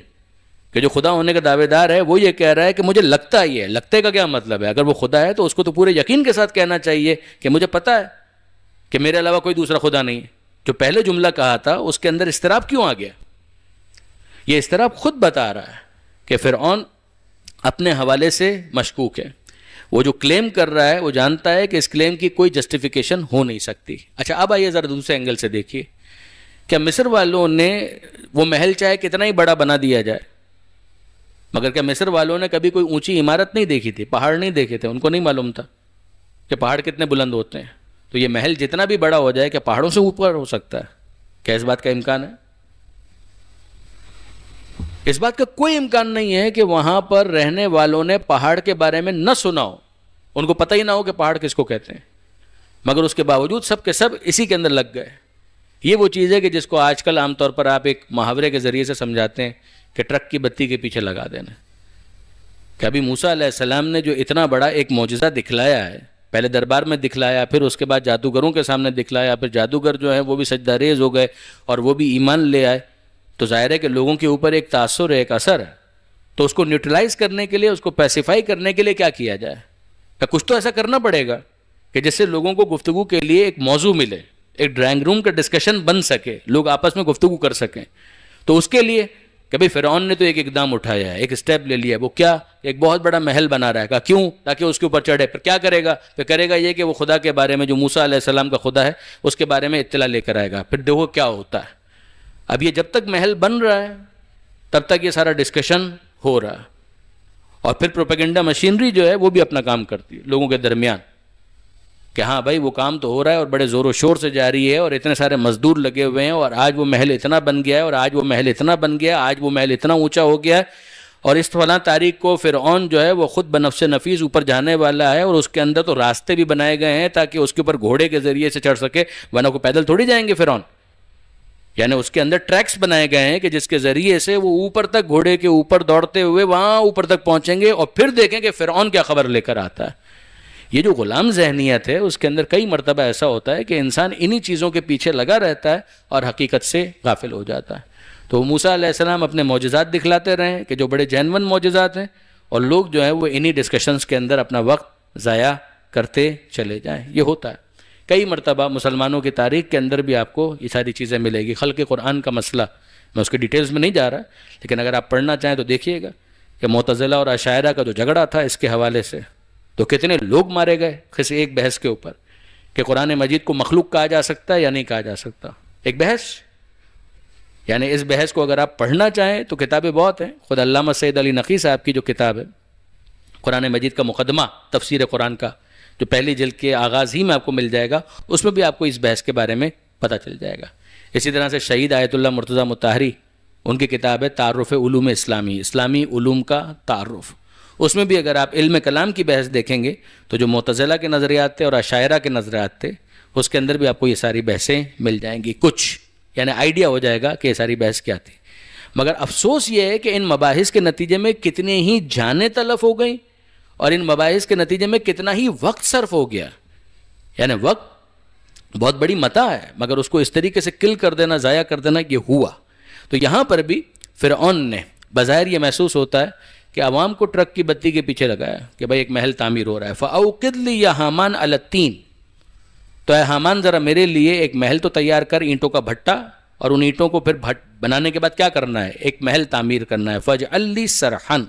کہ جو خدا ہونے کا دعوے دار ہے وہ یہ کہہ رہا ہے کہ مجھے لگتا ہی ہے. لگتے کا کیا مطلب ہے؟ اگر وہ خدا ہے تو اس کو تو پورے یقین کے ساتھ کہنا چاہیے کہ مجھے پتا ہے کہ میرے علاوہ کوئی دوسرا خدا نہیں ہے. جو پہلے جملہ کہا تھا اس کے اندر اضطراب کیوں آ گیا؟ یہ اضطراب خود بتا رہا ہے کہ فرعون اپنے حوالے سے مشکوک ہے. وہ جو کلیم کر رہا ہے وہ جانتا ہے کہ اس کلیم کی کوئی جسٹیفیکیشن ہو نہیں سکتی. اچھا اب آئیے ذرا دوسرے اینگل سے دیکھیے. کیا مصر والوں نے وہ محل چاہے کتنا ہی بڑا بنا دیا جائے، مگر کیا مصر والوں نے کبھی کوئی اونچی عمارت نہیں دیکھی تھی، پہاڑ نہیں دیکھے تھے؟ ان کو نہیں معلوم تھا کہ پہاڑ کتنے بلند ہوتے ہیں. تو یہ محل جتنا بھی بڑا ہو جائے کیا پہاڑوں سے اوپر ہو سکتا ہے؟ کیا اس بات کا امکان ہے؟ اس بات کا کوئی امکان نہیں ہے کہ وہاں پر رہنے والوں نے پہاڑ کے بارے میں نہ سنا ہو، ان کو پتہ ہی نہ ہو کہ پہاڑ کس کو کہتے ہیں، مگر اس کے باوجود سب کے سب اسی کے اندر لگ گئے. یہ وہ چیز ہے کہ جس کو آج کل عام طور پر آپ ایک محاورے کے ذریعے سے سمجھاتے ہیں کہ ٹرک کی بتی کے پیچھے لگا دینا. کہ ابھی موسیٰ علیہ السلام نے جو اتنا بڑا ایک معجزہ دکھلایا ہے، پہلے دربار میں دکھلایا، پھر اس کے بعد جادوگروں کے سامنے دکھلایا، پھر جادوگر جو ہیں وہ بھی سجدہ ریز ہو گئے اور وہ بھی ایمان لے آئے، تو ظاہر ہے کہ لوگوں کے اوپر ایک تاثر ہے، ایک اثر ہے. تو اس کو نیوٹرلائز کرنے کے لیے، اس کو پیسیفائی کرنے کے لیے کیا کیا جائے؟ کہ کچھ تو ایسا کرنا پڑے گا کہ جس سے لوگوں کو گفتگو کے لیے ایک موضوع ملے، ایک ڈرائنگ روم کا ڈسکشن بن سکے، لوگ آپس میں گفتگو کر سکیں. تو اس کے لیے کبھی فرعون نے تو ایک اقدام اٹھایا ہے، ایک اسٹیپ لے لیا. وہ کیا؟ ایک بہت بڑا محل بنا رہا ہے. کیوں؟ تاکہ اس کے اوپر چڑھے. پھر کیا کرے گا؟ پھر کرے گا یہ کہ وہ خدا کے بارے میں، جو موسیٰ علیہ السلام کا خدا ہے، اس کے بارے میں اطلاع لے کر آئے گا. پھر دیکھو کیا ہوتا ہے. اب یہ جب تک محل بن رہا ہے تب تک یہ سارا ڈسکشن ہو رہا ہے، اور پھر پروپیگنڈا مشینری جو ہے وہ بھی اپنا کام کرتی ہے لوگوں کے درمیان کہ ہاں بھائی وہ کام تو ہو رہا ہے اور بڑے زور و شور سے جاری ہے اور اتنے سارے مزدور لگے ہوئے ہیں، اور آج وہ محل اتنا بن گیا ہے، اور آج وہ محل اتنا بن گیا ہے، آج وہ محل اتنا اونچا ہو گیا ہے، اور اس فلاں تاریخ کو فرعون جو ہے وہ خود بنفس نفیس اوپر جانے والا ہے، اور اس کے اندر تو راستے بھی بنائے گئے ہیں تاکہ اس کے اوپر گھوڑے کے ذریعے سے چڑھ سکے، ورنہ کو پیدل تھوڑی جائیں گے فرعون. یعنی اس کے اندر ٹریکس بنائے گئے ہیں کہ جس کے ذریعے سے وہ اوپر تک گھوڑے کے اوپر دوڑتے ہوئے وہاں اوپر تک پہنچیں گے، اور پھر دیکھیں کہ فرعون کیا خبر لے کر آتا ہے. یہ جو غلام ذہنیت ہے اس کے اندر کئی مرتبہ ایسا ہوتا ہے کہ انسان انہی چیزوں کے پیچھے لگا رہتا ہے اور حقیقت سے غافل ہو جاتا ہے. تو موسیٰ علیہ السلام اپنے معجزات دکھلاتے رہے کہ جو بڑے جینون معجزات ہیں، اور لوگ جو ہیں وہ انہی ڈسکشنز کے اندر اپنا وقت ضائع کرتے چلے جائیں. یہ ہوتا ہے کئی مرتبہ مسلمانوں کی تاریخ کے اندر بھی آپ کو یہ ساری چیزیں ملے گی. خلق قرآن کا مسئلہ، میں اس کے ڈیٹیلز میں نہیں جا رہا، لیکن اگر آپ پڑھنا چاہیں تو دیکھیے گا کہ معتزلہ اور اشاعرہ کا جو جھگڑا تھا اس کے حوالے سے، تو کتنے لوگ مارے گئے کسی ایک بحث کے اوپر کہ قرآن مجید کو مخلوق کہا جا سکتا ہے یا نہیں کہا جا سکتا. ایک بحث، یعنی اس بحث کو اگر آپ پڑھنا چاہیں تو کتابیں بہت ہیں. خود علامہ سید علی نقی صاحب کی جو کتاب ہے قرآن مجید کا مقدمہ تفسیر قرآن کا، جو پہلی جلد کے آغاز ہی میں آپ کو مل جائے گا، اس میں بھی آپ کو اس بحث کے بارے میں پتہ چل جائے گا. اسی طرح سے شہید آیت اللہ مرتضیٰ مطہری، ان کی کتاب ہے تعارف علوم اسلامی، اسلامی علوم کا تعارف. اس میں بھی اگر آپ علم کلام کی بحث دیکھیں گے تو جو معتزلہ کے نظریات تھے اور اشاعرہ کے نظریات تھے، اس کے اندر بھی آپ کو یہ ساری بحثیں مل جائیں گی. کچھ یعنی آئیڈیا ہو جائے گا کہ یہ ساری بحث کیا تھی. مگر افسوس یہ ہے کہ ان مباحث کے نتیجے میں کتنے ہی جانیں تلف ہو گئیں، اور ان مباحث کے نتیجے میں کتنا ہی وقت صرف ہو گیا. یعنی وقت بہت بڑی متاع ہے، مگر اس کو اس طریقے سے کل کر دینا، ضائع کر دینا، یہ ہوا. تو یہاں پر بھی فرعون نے بظاہر یہ محسوس ہوتا ہے کہ عوام کو ٹرک کی بتی کے پیچھے لگایا کہ بھائی ایک محل تعمیر ہو رہا ہے. فَأَوْقِدْ لِي يَا حَامَانُ عَلَى الطِّينِ، تو اے حامان ذرا میرے لیے ایک محل تو تیار کر، اینٹوں کا بھٹا، اور ان اینٹوں کو پھر بنانے کے بعد کیا کرنا ہے؟ ایک محل تعمیر کرنا ہے. فَاجْعَل لِي سَرْحًا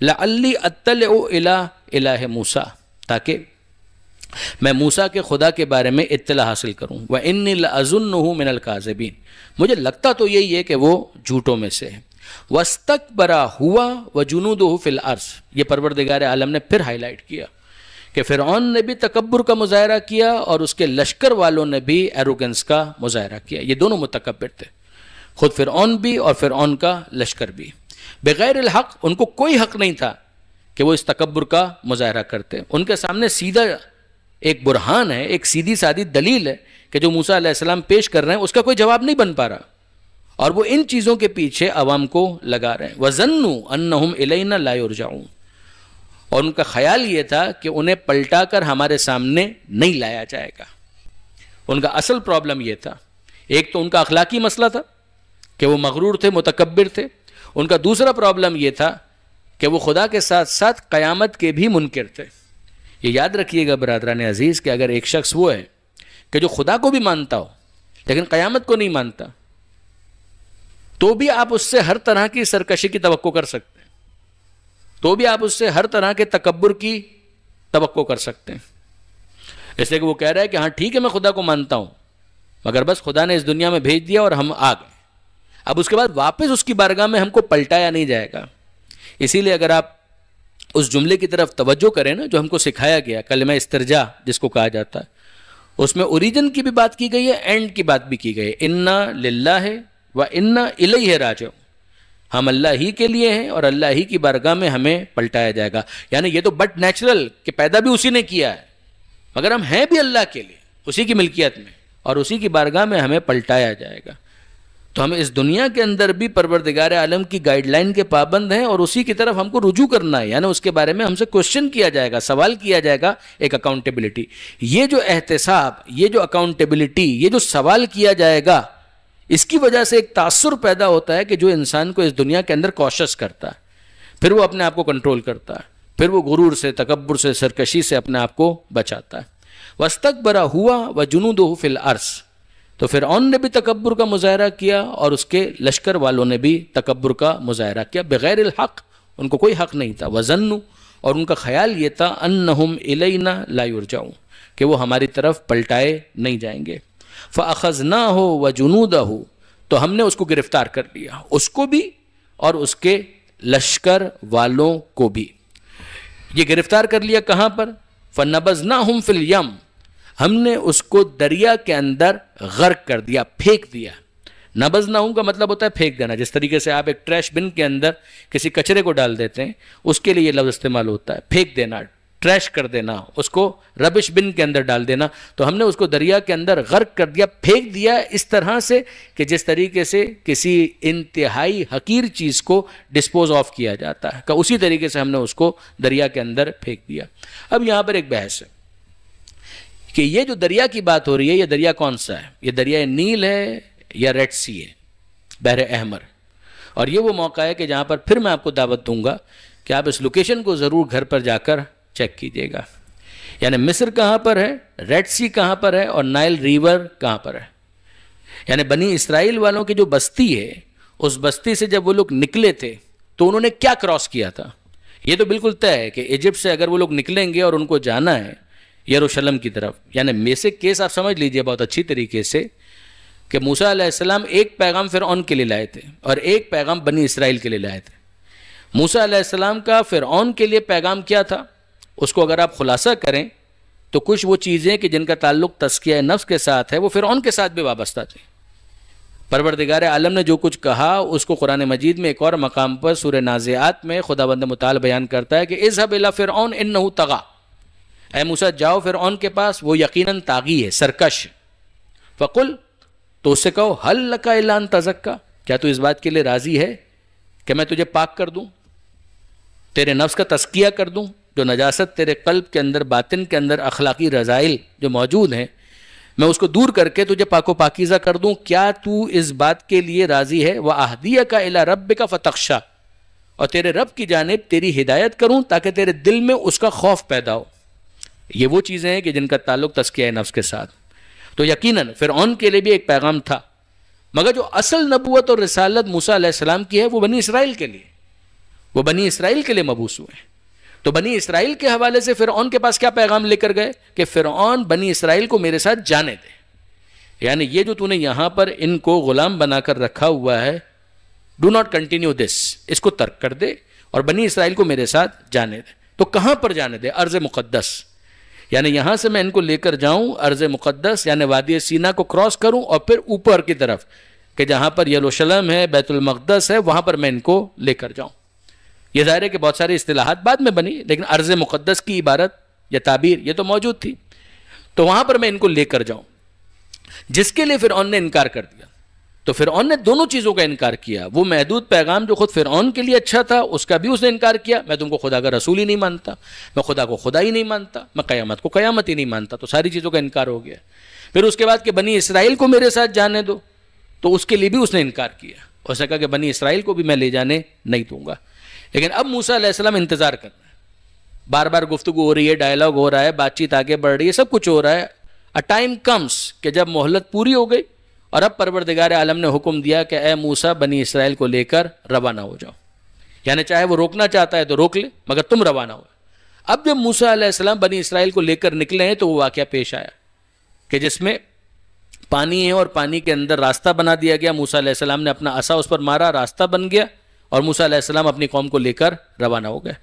لَعَلِّي أَطَّلِعُ إِلَىٰ إِلَٰهِ موسیٰ، تاکہ میں موسیٰ کے خدا کے بارے میں اطلاع حاصل کروں. وَإِنِّي لَأَظُنُّهُ مِنَ الْكَاذِبِينَ، مجھے لگتا تو یہی ہے کہ وہ جھوٹوں میں سے ہے. وَاسْتَكْبَرَ هُوَ وَجُنُودُهُ فِي الْأَرْضِ، یہ پروردگار عالم نے پھر ہائی لائٹ کیا کہ فرعون نے بھی تکبر کا مظاہرہ کیا اور اس کے لشکر والوں نے بھی ایروگنس کا مظاہرہ کیا. یہ دونوں متکبر تھے، خود فرعون بھی اور فرعون کا لشکر بھی. بغیر الحق، ان کو کوئی حق نہیں تھا کہ وہ اس تکبر کا مظاہرہ کرتے. ان کے سامنے سیدھا ایک برہان ہے، ایک سیدھی سادی دلیل ہے کہ جو موسیٰ علیہ السلام پیش کر رہے ہیں اس کا کوئی جواب نہیں بن پا رہا، اور وہ ان چیزوں کے پیچھے عوام کو لگا رہے ہیں. وَظَنُّوا أَنَّهُمْ إِلَيْنَا لَا يُرْجَعُونَ، اور ان کا خیال یہ تھا کہ انہیں پلٹا کر ہمارے سامنے نہیں لایا جائے گا. ان کا اصل پرابلم یہ تھا، ایک تو ان کا اخلاقی مسئلہ تھا کہ وہ مغرور تھے، متکبر تھے. ان کا دوسرا پرابلم یہ تھا کہ وہ خدا کے ساتھ ساتھ قیامت کے بھی منکر تھے. یہ یاد رکھیے گا برادران عزیز کہ اگر ایک شخص وہ ہے کہ جو خدا کو بھی مانتا ہو لیکن قیامت کو نہیں مانتا، تو بھی آپ اس سے ہر طرح کی سرکشی کی توقع کر سکتے ہیں، تو بھی آپ اس سے ہر طرح کے تکبر کی توقع کر سکتے ہیں. اس لیے کہ وہ کہہ رہا ہے کہ ہاں ٹھیک ہے میں خدا کو مانتا ہوں، مگر بس خدا نے اس دنیا میں بھیج دیا اور ہم آ گئے، اب اس کے بعد واپس اس کی بارگاہ میں ہم کو پلٹایا نہیں جائے گا. اسی لیے اگر آپ اس جملے کی طرف توجہ کریں نا جو ہم کو سکھایا گیا، کلمہ استرجاع جس کو کہا جاتا ہے، اس میں اوریجن کی بھی بات کی گئی ہے، اینڈ کی بات بھی کی گئی ہے. انا للہ و انا الیہ راجعون، ہم اللہ ہی کے لیے ہیں اور اللہ ہی کی بارگاہ میں ہمیں پلٹایا جائے گا. یعنی یہ تو بٹ نیچرل کہ پیدا بھی اسی نے کیا ہے، مگر ہم ہیں بھی اللہ کے لیے، اسی کی ملکیت میں، اور اسی کی بارگاہ میں ہمیں پلٹایا جائے گا. تو ہم اس دنیا کے اندر بھی پروردگار عالم کی گائیڈ لائن کے پابند ہیں اور اسی کی طرف ہم کو رجوع کرنا ہے. یعنی اس کے بارے میں ہم سے کوشچن کیا جائے گا، سوال کیا جائے گا، ایک اکاؤنٹیبلٹی. یہ جو احتساب، یہ جو اکاؤنٹیبلٹی، یہ جو سوال کیا جائے گا، اس کی وجہ سے ایک تاثر پیدا ہوتا ہے کہ جو انسان کو اس دنیا کے اندر کوشش کرتا ہے، پھر وہ اپنے آپ کو کنٹرول کرتا ہے، پھر وہ غرور سے، تکبر سے، سرکشی سے اپنے آپ کو بچاتا ہے. وَاسْتَكْبَرَ هُوَ وَجُنُودُهُ فِي الْأَرْضِ، تو فرعون نے بھی تکبر کا مظاہرہ کیا اور اس کے لشکر والوں نے بھی تکبر کا مظاہرہ کیا. بغیر الحق، ان کو کوئی حق نہیں تھا. وَظَنُّوا، اور ان کا خیال یہ تھا، أَنَّهُمْ إِلَيْنَا لَا يُرْجَعُونَ، کہ وہ ہماری طرف پلٹائے نہیں جائیں گے. فَأَخَذْنَاهُ وَجُنُودَهُ، تو ہم نے اس کو گرفتار کر لیا، اس کو بھی اور اس کے لشکر والوں کو بھی. یہ گرفتار کر لیا کہاں پر؟ فَنَبَذْنَاهُمْ فِي الْيَمِّ، ہم نے اس کو دریا کے اندر غرق کر دیا، پھینک دیا. نبذناہم کا مطلب ہوتا ہے پھینک دینا. جس طریقے سے آپ ایک ٹریش بن کے اندر کسی کچرے کو ڈال دیتے ہیں، اس کے لیے یہ لفظ استعمال ہوتا ہے، پھینک دینا، ٹریش کر دینا، اس کو ربش بن کے اندر ڈال دینا. تو ہم نے اس کو دریا کے اندر غرق کر دیا، پھینک دیا اس طرح سے کہ جس طریقے سے کسی انتہائی حقیر چیز کو ڈسپوز آف کیا جاتا ہے، کہ اسی طریقے سے ہم نے اس کو دریا کے اندر پھینک دیا. اب یہاں پر ایک بحث ہے کہ یہ جو دریا کی بات ہو رہی ہے، یہ دریا کون سا ہے؟ یہ دریائے نیل ہے یا ریڈ سی ہے، بحر احمر. اور یہ وہ موقع ہے کہ جہاں پر پھر میں آپ کو دعوت دوں گا کہ آپ اس لوکیشن کو ضرور گھر پر جا کر چیک کیجیے گا. یعنی مصر کہاں پر ہے، ریڈ سی کہاں پر ہے، اور نائل ریور کہاں پر ہے. یعنی بنی اسرائیل والوں کی جو بستی ہے، اس بستی سے جب وہ لوگ نکلے تھے تو انہوں نے کیا کراس کیا تھا؟ یہ تو بالکل طے ہے کہ ایجپٹ سے اگر وہ لوگ نکلیں گے اور ان کو جانا ہے یروشلم کی طرف. یعنی بیسک کیس آپ سمجھ لیجئے بہت اچھی طریقے سے کہ موسیٰ علیہ السلام ایک پیغام فرعون کے لیے لائے تھے اور ایک پیغام بنی اسرائیل کے لیے لائے تھے. موسیٰ علیہ السلام کا فرعون کے لیے پیغام کیا تھا؟ اس کو اگر آپ خلاصہ کریں تو کچھ وہ چیزیں کہ جن کا تعلق تزکیہ نفس کے ساتھ ہے وہ فرعون کے ساتھ بھی وابستہ تھے. پروردگار عالم نے جو کچھ کہا اس کو قرآن مجید میں ایک اور مقام پر سورہ نازعات میں خداوند متعال بیان کرتا ہے کہ اذهب الى فرعون انه طغى، اے موسیٰ جاؤ فرعون کے پاس، وہ یقیناً طاغی ہے، سرکش. فقل، تو اس سے کہو، هل لك الا ان تزكى، کیا تو اس بات کے لیے راضی ہے کہ میں تجھے پاک کر دوں، تیرے نفس کا تزکیہ کر دوں، جو نجاست تیرے قلب کے اندر، باطن کے اندر، اخلاقی رذائل جو موجود ہیں، میں اس کو دور کر کے تجھے پاک و پاکیزہ کر دوں. کیا تو اس بات کے لیے راضی ہے؟ وَأَهْدِيَكَ إِلَىٰ رَبِّكَ فَتَخْشَىٰ، اور تیرے رب کی جانب تیری ہدایت کروں تاکہ تیرے دل میں اس کا خوف پیدا ہو. یہ وہ چیزیں ہیں کہ جن کا تعلق تزکیہ نفس کے ساتھ. تو یقیناً فرعون کے لیے بھی ایک پیغام تھا، مگر جو اصل نبوت اور رسالت موسیٰ علیہ السلام کی ہے وہ بنی اسرائیل کے لیے، وہ بنی اسرائیل کے لیے مبعوث ہوئے ہیں. تو بنی اسرائیل کے حوالے سے فرعون کے پاس کیا پیغام لے کر گئے کہ فرعون بنی اسرائیل کو میرے ساتھ جانے دے. یعنی یہ جو تو نے یہاں پر ان کو غلام بنا کر رکھا ہوا ہے، ڈو ناٹ کنٹینیو دس، اس کو ترک کر دے اور بنی اسرائیل کو میرے ساتھ جانے دے۔ تو کہاں پر جانے دے؟ ارض مقدس، یعنی یہاں سے میں ان کو لے کر جاؤں ارض مقدس، یعنی وادی سینا کو کراس کروں اور پھر اوپر کی طرف کہ جہاں پر یروشلم ہے، بیت المقدس ہے، وہاں پر میں ان کو لے کر جاؤں۔ یہ ظاہر ہے کہ بہت ساری اصطلاحات بعد میں بنی، لیکن ارض مقدس کی عبارت یا تعبیر یہ تو موجود تھی۔ تو وہاں پر میں ان کو لے کر جاؤں، جس کے لیے فرعون نے انکار کر دیا۔ تو فرعون نے دونوں چیزوں کا انکار کیا، وہ محدود پیغام جو خود فرعون کے لیے اچھا تھا اس کا بھی اس نے انکار کیا، میں تم کو خدا کا رسول ہی نہیں مانتا، میں خدا کو خدا ہی نہیں مانتا، میں قیامت کو قیامت ہی نہیں مانتا، تو ساری چیزوں کا انکار ہو گیا۔ پھر اس کے بعد کہ بنی اسرائیل کو میرے ساتھ جانے دو، تو اس کے لیے بھی اس نے انکار کیا، اس نے کہا کہ بنی اسرائیل کو بھی میں لے جانے نہیں دوں گا۔ لیکن اب موسیٰ علیہ السلام انتظار کر رہے ہیں، بار بار گفتگو ہو رہی ہے، ڈائلاگ ہو رہا ہے، بات چیت آگے بڑھ رہی ہے، سب کچھ ہو رہا ہے۔ اے ٹائم کمس کہ جب مہلت پوری ہو گئی اور اب پروردگار عالم نے حکم دیا کہ اے موسیٰ بنی اسرائیل کو لے کر روانہ ہو جاؤ، یعنی چاہے وہ روکنا چاہتا ہے تو روک لے مگر تم روانہ ہو۔ اب جب موسیٰ علیہ السلام بنی اسرائیل کو لے کر نکلے ہیں تو وہ واقعہ پیش آیا کہ جس میں پانی ہے اور پانی کے اندر راستہ بنا دیا گیا، موسیٰ علیہ السلام نے اپنا عصا اس پر مارا، راستہ بن گیا اور موسیٰ علیہ السلام اپنی قوم کو لے کر روانہ ہو گئے۔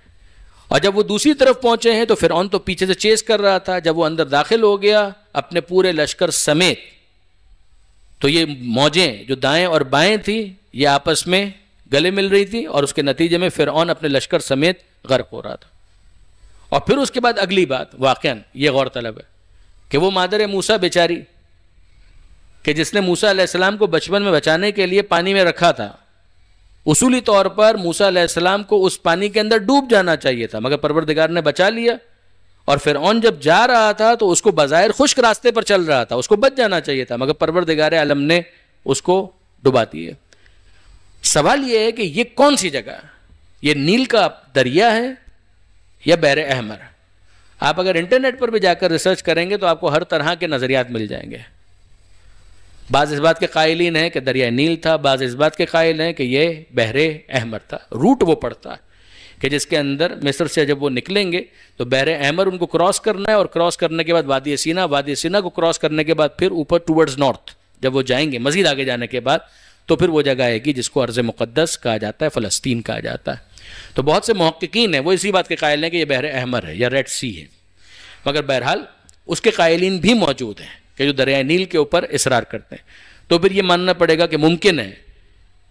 اور جب وہ دوسری طرف پہنچے ہیں تو فرعون تو پیچھے سے چیز کر رہا تھا، جب وہ اندر داخل ہو گیا اپنے پورے لشکر سمیت، تو یہ موجیں جو دائیں اور بائیں تھیں یہ آپس میں گلے مل رہی تھی اور اس کے نتیجے میں فرعون اپنے لشکر سمیت غرق ہو رہا تھا۔ اور پھر اس کے بعد اگلی بات واقعاً یہ غور طلب ہے کہ وہ مادر موسیٰ بیچاری کہ جس نے موسیٰ علیہ السلام کو بچپن میں بچانے کے لیے پانی میں رکھا تھا، اصولی طور پر موسیٰ علیہ السلام کو اس پانی کے اندر ڈوب جانا چاہیے تھا، مگر پروردگار نے بچا لیا۔ اور فرعون جب جا رہا تھا تو اس کو بظاہر خشک راستے پر چل رہا تھا، اس کو بچ جانا چاہیے تھا، مگر پروردگار عالم نے اس کو ڈبا دیا۔ سوال یہ ہے کہ یہ کون سی جگہ ہے؟ یہ نیل کا دریا ہے یا بحر احمر؟ آپ اگر انٹرنیٹ پر بھی جا کر ریسرچ کریں گے تو آپ کو ہر طرح کے نظریات مل جائیں گے۔ بعض اس بات کے قائلین ہیں کہ دریائے نیل تھا، بعض اس بات کے قائل ہیں کہ یہ بحر احمر تھا۔ روٹ وہ پڑتا ہے کہ جس کے اندر مصر سے جب وہ نکلیں گے تو بحر احمر ان کو کراس کرنا ہے، اور کراس کرنے کے بعد وادی سینا، وادی سینا کو کراس کرنے کے بعد پھر اوپر ٹورڈز نارتھ جب وہ جائیں گے، مزید آگے جانے کے بعد تو پھر وہ جگہ آئے گی جس کو ارض مقدس کہا جاتا ہے، فلسطین کہا جاتا ہے۔ تو بہت سے محققین ہیں وہ اسی بات کے قائل ہیں کہ یہ بحر احمر ہے یا ریڈ سی ہے، مگر بہرحال اس کے قائلین بھی موجود ہیں کہ جو دریائے نیل کے اوپر اصرار کرتے ہیں۔ تو پھر یہ ماننا پڑے گا کہ ممکن ہے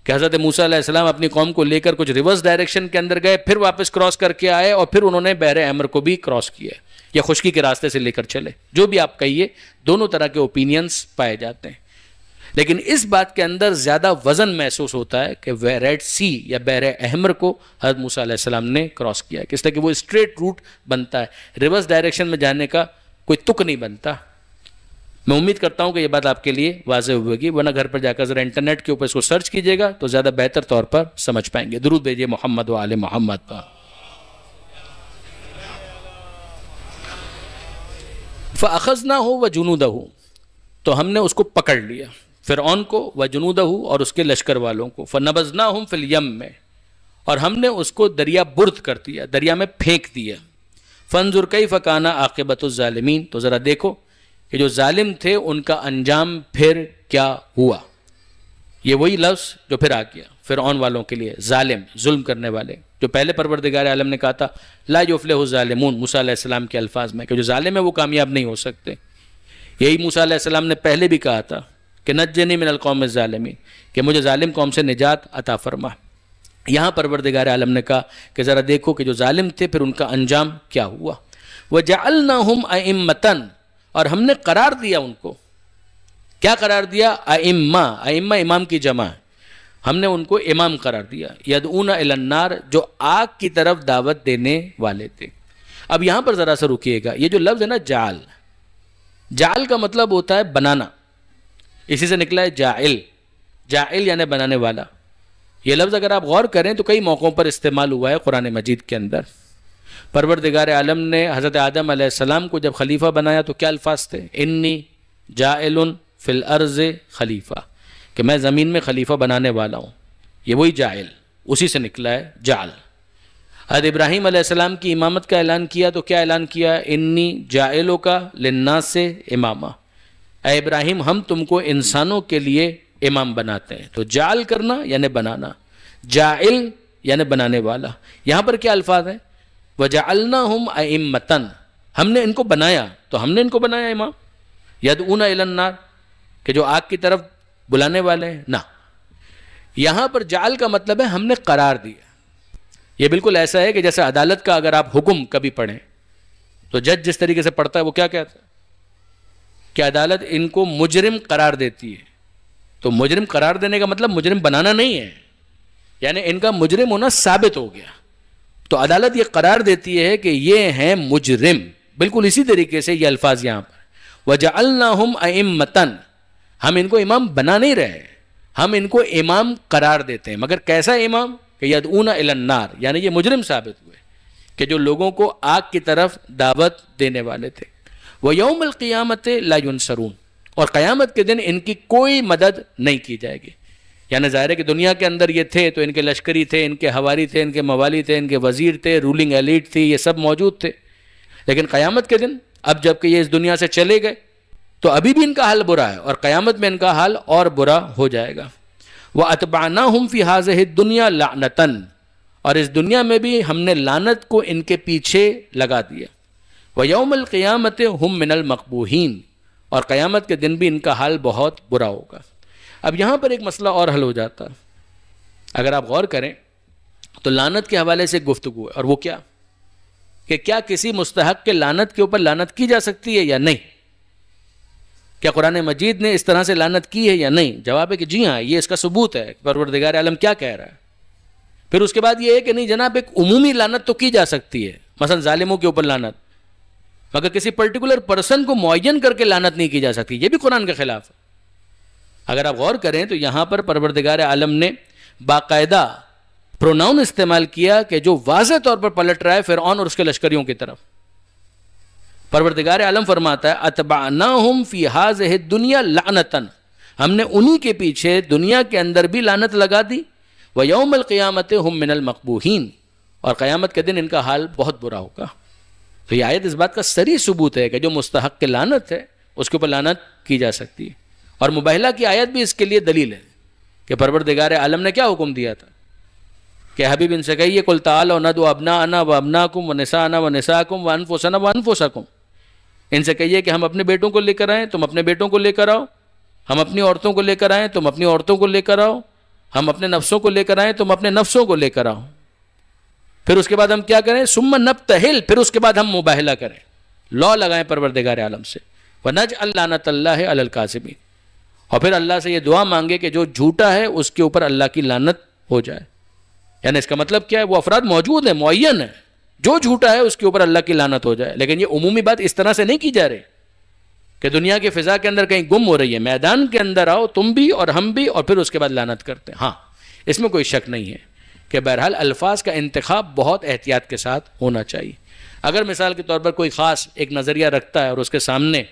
کہ حضرت موسیٰ علیہ السلام اپنی قوم کو لے کر کچھ ریورس ڈائریکشن کے اندر گئے، پھر واپس کراس کر کے آئے اور پھر انہوں نے بحر احمر کو بھی کراس کیا یا خشکی کے راستے سے لے کر چلے۔ جو بھی آپ کہیے، دونوں طرح کے اوپینینز پائے جاتے ہیں، لیکن اس بات کے اندر زیادہ وزن محسوس ہوتا ہے کہ ریڈ سی یا بحر احمر کو حضرت موسیٰ علیہ السلام نے کراس کیا، اس لیے کہ وہ اسٹریٹ روٹ بنتا ہے، ریورس ڈائریکشن میں جانے کا کوئی تک نہیں بنتا۔ میں امید کرتا ہوں کہ یہ بات آپ کے لیے واضح ہوگی، ورنہ گھر پر جا کر ذرا انٹرنیٹ کے اوپر اس کو سرچ کیجیے گا تو زیادہ بہتر طور پر سمجھ پائیں گے۔ درود بھیجیے محمد و آل محمد پر۔ فَأَخَذْنَاهُ وَجُنُودَهُ، تو ہم نے اس کو پکڑ لیا، فرعون کو، وَجُنُودَهُ، اور اس کے لشکر والوں کو، فَنَبَذْنَاهُمْ فِي الْيَمِّ، اور ہم نے اس کو دریا برد کر دیا، دریا میں پھینک دیا۔ فَانظُرْ كَيْفَ كَانَ عَاقِبَةُ الظَّالِمِينَ، تو ذرا دیکھو کہ جو ظالم تھے ان کا انجام پھر کیا ہوا۔ یہ وہی لفظ جو پھر آ گیا فرعون والوں کے لیے، ظالم، ظلم کرنے والے، جو پہلے پروردگار عالم نے کہا تھا لا یفلح الظالمون، موسیٰ علیہ السلام کے الفاظ میں، کہ جو ظالم ہے وہ کامیاب نہیں ہو سکتے۔ یہی موسیٰ علیہ السلام نے پہلے بھی کہا تھا کہ نجنی من القوم الظالمین، کہ مجھے ظالم قوم سے نجات عطا فرما۔ یہاں پروردگار عالم نے کہا کہ ذرا دیکھو کہ جو ظالم تھے پھر ان کا انجام کیا ہوا۔ وَجَعَلْنَاهُمْ أَئِمَّةً، اور ہم نے قرار دیا ان کو، کیا قرار دیا؟ ائمہ، ائمہ امام کی جمع، ہم نے ان کو امام قرار دیا۔ یدعون الی النار، جو آگ کی طرف دعوت دینے والے تھے۔ اب یہاں پر ذرا سا رکیے گا، یہ جو لفظ ہے نا جعل، جعل کا مطلب ہوتا ہے بنانا، اسی سے نکلا ہے جاعل، جاعل یعنی بنانے والا۔ یہ لفظ اگر آپ غور کریں تو کئی موقعوں پر استعمال ہوا ہے قرآن مجید کے اندر۔ پروردگار عالم نے حضرت آدم علیہ السلام کو جب خلیفہ بنایا تو کیا الفاظ تھے؟ انی جاعل فی الارض خلیفہ، کہ میں زمین میں خلیفہ بنانے والا ہوں۔ یہ وہی جاعل، اسی سے نکلا ہے جعل۔ حضرت ابراہیم علیہ السلام کی امامت کا اعلان کیا تو کیا اعلان کیا؟ انی جاعلک للناس اماما، اے ابراہیم ہم تم کو انسانوں کے لیے امام بناتے ہیں۔ تو جعل کرنا یعنی بنانا۔ جاعل یعنی بنانے والا. یہاں پر کیا الفاظ ہیں؟ وَجَعَلْنَاهُمْ أَئِمَّةً، ہم نے ان کو بنایا. تو ہم نے ان کو بنایا امام. يَدْعُونَ إِلَى النَّارِ، کہ جو آگ کی طرف بلانے والے ہیں. نہ، یہاں پر جعل کا مطلب ہے ہم نے قرار دیا. یہ بالکل ایسا ہے کہ جیسے عدالت کا اگر آپ حکم کبھی پڑھیں تو جج جس طریقے سے پڑھتا ہے وہ کیا کہتا ہے کہ عدالت ان کو مجرم قرار دیتی ہے. تو مجرم قرار دینے کا مطلب مجرم بنانا نہیں ہے، یعنی ان کا مجرم ہونا ثابت ہو گیا. تو عدالت یہ قرار دیتی ہے کہ یہ ہیں مجرم. بالکل اسی طریقے سے یہ الفاظ یہاں پر وَجَعَلْنَاهُمْ أَئِمَّةً، ہم ان کو امام بنا نہیں رہے، ہم ان کو امام قرار دیتے ہیں. مگر کیسا امام؟ کہ يَدْعُونَ إِلَى النَّارِ، یعنی یہ مجرم ثابت ہوئے کہ جو لوگوں کو آگ کی طرف دعوت دینے والے تھے. وَيَوْمَ الْقِيَامَةِ لَا يُنْصَرُونَ، اور قیامت کے دن ان کی کوئی مدد نہیں کی جائے گی. یعنی ظاہر ہے کہ دنیا کے اندر یہ تھے تو ان کے لشکری تھے، ان کے حواری تھے، ان کے موالی تھے، ان کے وزیر تھے، رولنگ ایلیٹ تھی، یہ سب موجود تھے. لیکن قیامت کے دن اب جب کہ یہ اس دنیا سے چلے گئے تو ابھی بھی ان کا حال برا ہے، اور قیامت میں ان کا حال اور برا ہو جائے گا. وَأَتْبَعْنَاهُمْ فِي هَذِهِ الدُّنْيَا لَعْنَةً، اور اس دنیا میں بھی ہم نے لعنت کو ان کے پیچھے لگا دیا. وَيَوْمَ الْقِيَامَةِ هُمْ مِنَ الْمَقْبُوحِينَ، اور قیامت کے دن بھی ان کا حال بہت برا ہوگا. اب یہاں پر ایک مسئلہ اور حل ہو جاتا ہے. اگر آپ غور کریں تو لعنت کے حوالے سے گفتگو ہے، اور وہ کیا کہ کیا کسی مستحق کے لعنت کے اوپر لعنت کی جا سکتی ہے یا نہیں؟ کیا قرآن مجید نے اس طرح سے لعنت کی ہے یا نہیں؟ جواب ہے کہ جی ہاں، یہ اس کا ثبوت ہے. پروردگار عالم کیا کہہ رہا ہے؟ پھر اس کے بعد یہ ہے کہ نہیں جناب، ایک عمومی لعنت تو کی جا سکتی ہے، مثلا ظالموں کے اوپر لعنت، مگر کسی پرٹیکولر پرسن کو معین کر کے لعنت نہیں کی جا سکتی. یہ بھی قرآن کے خلاف ہے. اگر آپ غور کریں تو یہاں پر پروردگار عالم نے باقاعدہ پروناؤن استعمال کیا کہ جو واضح طور پر پلٹ رہا ہے فرعون اور اس کے لشکریوں کی طرف. پروردگار عالم فرماتا ہے اتبعناہم فی ہذہ الدنیا لعنتن، ہم نے انہی کے پیچھے دنیا کے اندر بھی لعنت لگا دی. ویوم القیامت ہم من المقبوحین، اور قیامت کے دن ان کا حال بہت برا ہوگا. تو یہ آیت اس بات کا صریح ثبوت ہے کہ جو مستحق کی لعنت ہے اس کے اوپر لعنت کی جا سکتی ہے. اور مباہلہ کی آیت بھی اس کے لیے دلیل ہے کہ پروردگار عالم نے کیا حکم دیا تھا کہ حبیب ان سے کہیے قل تعالوا ندعو ابناءنا وابناءکم ونساءنا ونساءکم وانفسنا وانفسکم، ان سے کہیے کہ ہم اپنے بیٹوں کو لے کر آئیں، تم اپنے بیٹوں کو لے کر آؤ، ہم اپنی عورتوں کو لے کر آئیں، تم اپنی عورتوں کو لے کر آؤ، ہم اپنے نفسوں کو لے کر آئیں، تم اپنے نفسوں کو لے کر آؤ. پھر اس کے بعد ہم کیا کریں؟ ثم نبتہل، پھر اس کے بعد ہم مباہلہ کریں، لا لگائیں پروردگار عالم سے. ونجعل لعنت اللہ علی الکاذبین، اور پھر اللہ سے یہ دعا مانگے کہ جو جھوٹا ہے اس کے اوپر اللہ کی لعنت ہو جائے. یعنی اس کا مطلب کیا ہے؟ وہ افراد موجود ہیں، معین ہیں، جو جھوٹا ہے اس کے اوپر اللہ کی لعنت ہو جائے. لیکن یہ عمومی بات اس طرح سے نہیں کی جا رہی کہ دنیا کی فضا کے اندر کہیں گم ہو رہی ہے. میدان کے اندر آؤ تم بھی اور ہم بھی، اور پھر اس کے بعد لعنت کرتے ہیں. ہاں، اس میں کوئی شک نہیں ہے کہ بہرحال الفاظ کا انتخاب بہت احتیاط کے ساتھ ہونا چاہیے. اگر مثال کے طور پر کوئی خاص ایک نظریہ رکھتا ہے اور اس کے سامنے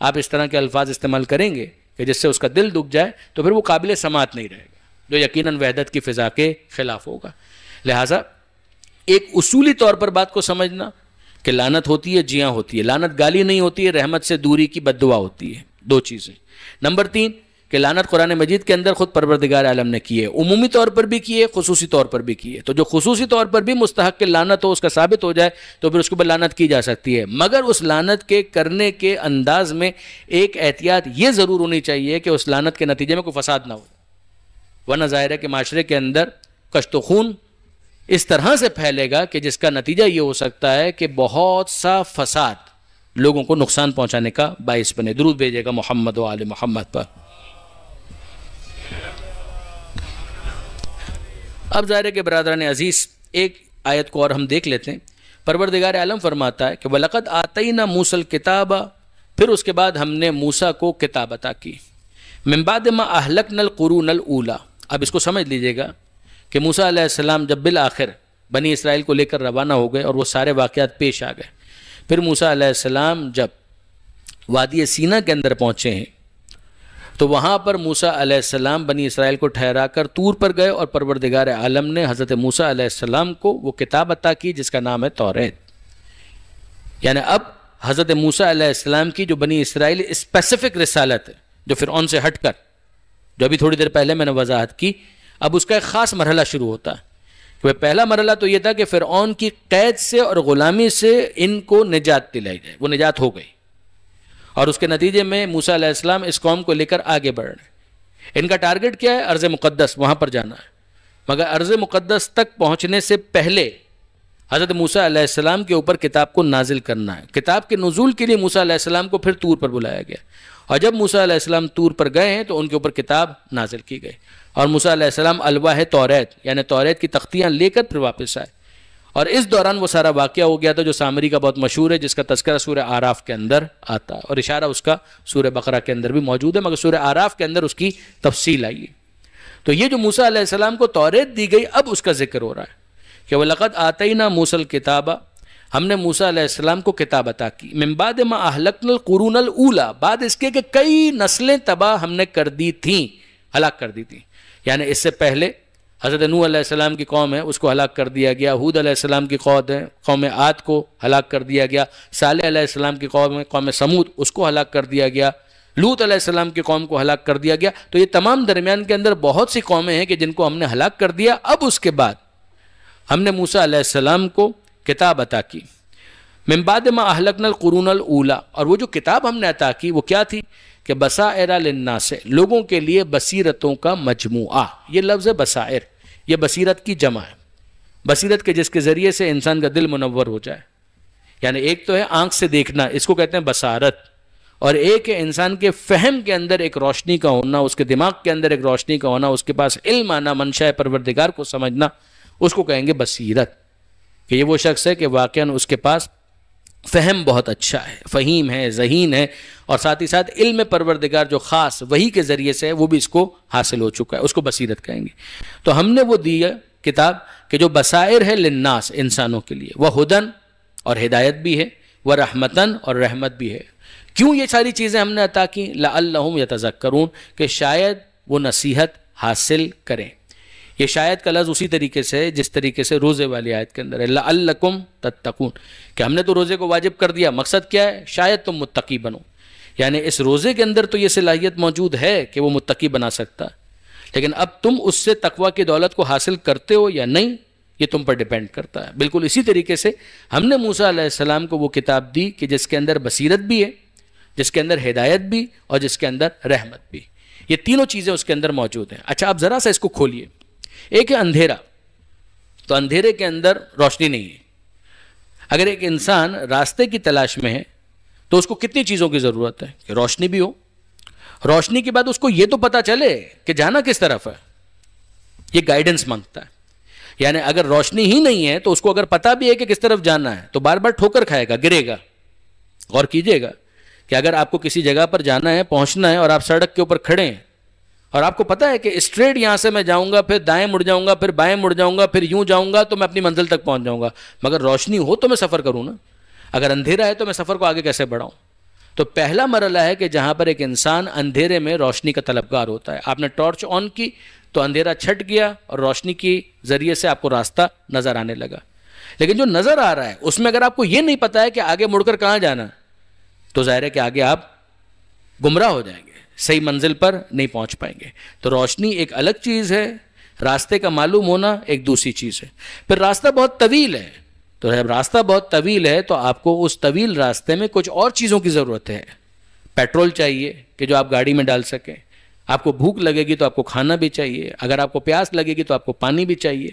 آپ اس طرح کے الفاظ استعمال کریں گے کہ جس سے اس کا دل دکھ جائے تو پھر وہ قابل سماعت نہیں رہے گا، جو یقیناً وحدت کی فضا کے خلاف ہوگا. لہٰذا ایک اصولی طور پر بات کو سمجھنا کہ لعنت ہوتی ہے، جی ہاں ہوتی ہے. لعنت گالی نہیں ہوتی ہے، رحمت سے دوری کی بد دعا ہوتی ہے. دو چیزیں. نمبر 3 کہ لعنت قرآن مجید کے اندر خود پروردگار عالم نے کی ہے، عمومی طور پر بھی کی ہے، خصوصی طور پر بھی کی ہے. تو جو خصوصی طور پر بھی مستحق کے لعنت ہو، اس کا ثابت ہو جائے تو پھر اس کے اوپر لعنت کی جا سکتی ہے. مگر اس لعنت کے کرنے کے انداز میں ایک احتیاط یہ ضرور ہونی چاہیے کہ اس لعنت کے نتیجے میں کوئی فساد نہ ہو، ورنہ ظاہر ہے کہ معاشرے کے اندر کشت و خون اس طرح سے پھیلے گا کہ جس کا نتیجہ یہ ہو سکتا ہے کہ بہت سا فساد لوگوں کو نقصان پہنچانے کا باعث بنے. درود بھیجے گا محمد و آل محمد پر. اب ظاہر ہے کہ برادران عزیز ایک آیت کو اور ہم دیکھ لیتے ہیں. پروردگار عالم فرماتا ہے کہ وَلَقَدْ آتَيْنَا مُوسَى الْكِتَابَ، پھر اس کے بعد ہم نے موسیٰ کو کتاب عطا کی. مِن بَعْدِ مَا أَهْلَكْنَا الْقُرُونَ الْأُولَى. اب اس کو سمجھ لیجئے گا کہ موسیٰ علیہ السلام جب بالآخر بنی اسرائیل کو لے کر روانہ ہو گئے اور وہ سارے واقعات پیش آ گئے، پھر موسیٰ علیہ السلام جب وادی سینا کے اندر پہنچے ہیں تو وہاں پر موسیٰ علیہ السلام بنی اسرائیل کو ٹھہرا کر طور پر گئے، اور پروردگار عالم نے حضرت موسیٰ علیہ السلام کو وہ کتاب عطا کی جس کا نام ہے توریت. یعنی اب حضرت موسیٰ علیہ السلام کی جو بنی اسرائیل اسپیسیفک رسالت ہے، جو فرعون سے ہٹ کر، جو ابھی تھوڑی دیر پہلے میں نے وضاحت کی، اب اس کا ایک خاص مرحلہ شروع ہوتا ہے. کہ پہلا مرحلہ تو یہ تھا کہ فرعون کی قید سے اور غلامی سے ان کو نجات دلائی جائے. وہ نجات ہو گئی اور اس کے نتیجے میں موسیٰ علیہ السلام اس قوم کو لے کر آگے بڑھ رہے ہیں. ان کا ٹارگٹ کیا ہے؟ ارض مقدس، وہاں پر جانا ہے. مگر ارض مقدس تک پہنچنے سے پہلے حضرت موسیٰ علیہ السلام کے اوپر کتاب کو نازل کرنا ہے. کتاب کے نزول کے لیے موسیٰ علیہ السلام کو پھر طور پر بلایا گیا، اور جب موسیٰ علیہ السلام طور پر گئے ہیں تو ان کے اوپر کتاب نازل کی گئی. اور موسیٰ علیہ السلام الواح توریت یعنی توریت کی تختیاں لے کر پھر واپس آئے. اور اس دوران وہ سارا واقعہ ہو گیا تھا جو سامری کا بہت مشہور ہے، جس کا تذکرہ سورہ اعراف کے اندر آتا ہے، اور اشارہ اس کا سورہ بقرہ کے اندر بھی موجود ہے، مگر سورہ اعراف کے اندر اس کی تفصیل آئی ہے. تو یہ جو موسیٰ علیہ السلام کو توریت دی گئی، اب اس کا ذکر ہو رہا ہے کہ وَلَقَدْ آتَيْنَا مُوسَى الْكِتَابَ، ہم نے موسیٰ علیہ السلام کو کتاب عطا کی. مِن بَعْدِ مَا أَهْلَكْنَا الْقُرُونَ الْأُولَى، بعد اس کے کہ کئی نسلیں تباہ ہم نے کر دی تھیں، ہلاک کر دی تھیں. یعنی اس سے پہلے حضرت نوح علیہ السلام کی قوم ہے، اس کو ہلاک کر دیا گیا. ہود علیہ السلام کی قوم عاد کو ہلاک کر دیا گیا. صالح علیہ السلام کی قوم سمود، اس کو ہلاک کر دیا گیا. لوط علیہ السلام کی قوم کو ہلاک کر دیا گیا. تو یہ تمام درمیان کے اندر بہت سی قومیں ہیں کہ جن کو ہم نے ہلاک کر دیا. اب اس کے بعد ہم نے موسیٰ علیہ السلام کو کتاب عطا کی. من بعد ما اہلکنا القرون الاولی، اور وہ جو کتاب ہم نے عطا کی وہ کیا تھی؟ کہ بصائر للناس، لوگوں کے لیے بصیرتوں کا مجموعہ. یہ لفظ ہے بصائر، یہ بصیرت کی جمع ہے. بصیرت کے جس کے ذریعے سے انسان کا دل منور ہو جائے. یعنی ایک تو ہے آنکھ سے دیکھنا، اس کو کہتے ہیں بصارت، اور ایک ہے انسان کے فہم کے اندر ایک روشنی کا ہونا، اس کے دماغ کے اندر ایک روشنی کا ہونا، اس کے پاس علم آنا، منشاء پروردگار کو سمجھنا، اس کو کہیں گے بصیرت. کہ یہ وہ شخص ہے کہ واقعاً اس کے پاس فہم بہت اچھا ہے، فہیم ہے، ذہین ہے، اور ساتھ ہی ساتھ علم پروردگار جو خاص وحی کے ذریعے سے ہے وہ بھی اس کو حاصل ہو چکا ہے، اس کو بصیرت کہیں گے. تو ہم نے وہ دی ہے کتاب کہ جو بصائر ہے للناس، انسانوں کے لیے، وہ ہدن اور ہدایت بھی ہے، وہ رحمتن اور رحمت بھی ہے. کیوں یہ ساری چیزیں ہم نے عطا کی؟ لعلہم یتذکرون، کہ شاید وہ نصیحت حاصل کریں. یہ شاید کا لفظ اسی طریقے سے ہے جس طریقے سے روزے والی آیت کے اندر ہے، لعلکم تتقون، کہ ہم نے تو روزے کو واجب کر دیا، مقصد کیا ہے؟ شاید تم متقی بنو. یعنی اس روزے کے اندر تو یہ صلاحیت موجود ہے کہ وہ متقی بنا سکتا ہے، لیکن اب تم اس سے تقویٰ کی دولت کو حاصل کرتے ہو یا نہیں، یہ تم پر ڈیپینڈ کرتا ہے. بالکل اسی طریقے سے ہم نے موسیٰ علیہ السلام کو وہ کتاب دی کہ جس کے اندر بصیرت بھی ہے، جس کے اندر ہدایت بھی، اور جس کے اندر رحمت بھی. یہ تینوں چیزیں اس کے اندر موجود ہیں. اچھا اب ذرا سا اس کو کھولیے. ایک ہے اندھیرا، تو اندھیرے کے اندر روشنی نہیں ہے. اگر ایک انسان راستے کی تلاش میں ہے تو اس کو کتنی چیزوں کی ضرورت ہے؟ کہ روشنی بھی ہو، روشنی کے بعد اس کو یہ تو پتہ چلے کہ جانا کس طرف ہے. یہ گائیڈنس مانگتا ہے. یعنی اگر روشنی ہی نہیں ہے تو اس کو اگر پتہ بھی ہے کہ کس طرف جانا ہے تو بار بار ٹھوکر کھائے گا، گرے گا. غور کیجئے گا کہ اگر آپ کو کسی جگہ پر جانا ہے، پہنچنا ہے، اور آپ سڑک کے اوپر کھڑے ہیں اور آپ کو پتہ ہے کہ اسٹریٹ یہاں سے میں جاؤں گا، پھر دائیں مڑ جاؤں گا، پھر بائیں مڑ جاؤں گا، پھر یوں جاؤں گا تو میں اپنی منزل تک پہنچ جاؤں گا، مگر روشنی ہو تو میں سفر کروں نا. اگر اندھیرا ہے تو میں سفر کو آگے کیسے بڑھاؤں؟ تو پہلا مرحلہ ہے کہ جہاں پر ایک انسان اندھیرے میں روشنی کا طلبگار ہوتا ہے. آپ نے ٹارچ آن کی تو اندھیرا چھٹ گیا اور روشنی کی ذریعے سے آپ کو راستہ نظر آنے لگا. لیکن جو نظر آ رہا ہے اس میں اگر آپ کو یہ نہیں پتہ ہے کہ آگے مڑ کر کہاں جانا تو ظاہر ہے کہ آگے آپ گمراہ ہو جائیں گے، صحیح منزل پر نہیں پہنچ پائیں گے. تو روشنی ایک الگ چیز ہے، راستے کا معلوم ہونا ایک دوسری چیز ہے. پھر راستہ بہت طویل ہے، تو جب راستہ بہت طویل ہے تو آپ کو اس طویل راستے میں کچھ اور چیزوں کی ضرورت ہے. پیٹرول چاہیے کہ جو آپ گاڑی میں ڈال سکیں، آپ کو بھوک لگے گی تو آپ کو کھانا بھی چاہیے، اگر آپ کو پیاس لگے گی تو آپ کو پانی بھی چاہیے.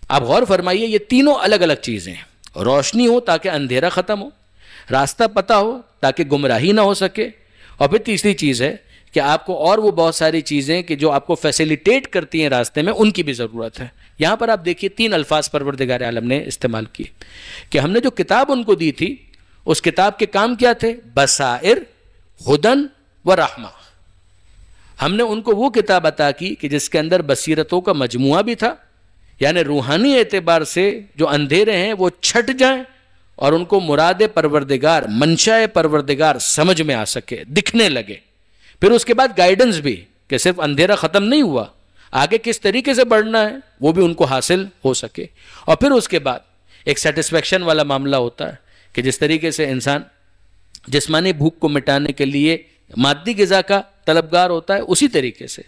آپ غور فرمائیے یہ تینوں الگ الگ چیزیں ہیں. روشنی ہو تاکہ اندھیرا ختم ہو، راستہ پتہ ہو تاکہ گمراہی نہ ہو سکے، اور پھر تیسری چیز ہے کہ آپ کو اور وہ بہت ساری چیزیں کہ جو آپ کو فیسیلیٹیٹ کرتی ہیں راستے میں، ان کی بھی ضرورت ہے. یہاں پر آپ دیکھیے 3 الفاظ پروردگار عالم نے استعمال کیے کہ ہم نے جو کتاب ان کو دی تھی اس کتاب کے کام کیا تھے؟ بصائر، ہدن و رحمہ. ہم نے ان کو وہ کتاب عطا کی کہ جس کے اندر بصیرتوں کا مجموعہ بھی تھا، یعنی روحانی اعتبار سے جو اندھیرے ہیں وہ چھٹ جائیں اور ان کو مراد پروردگار، منشاء پروردگار سمجھ میں آ سکے، دکھنے لگے. پھر اس کے بعد گائیڈنس بھی کہ صرف اندھیرا ختم نہیں ہوا، آگے کس طریقے سے بڑھنا ہے وہ بھی ان کو حاصل ہو سکے. اور پھر اس کے بعد ایک سیٹسفیکشن والا معاملہ ہوتا ہے کہ جس طریقے سے انسان جسمانی بھوک کو مٹانے کے لیے مادی غذا کا طلبگار ہوتا ہے، اسی طریقے سے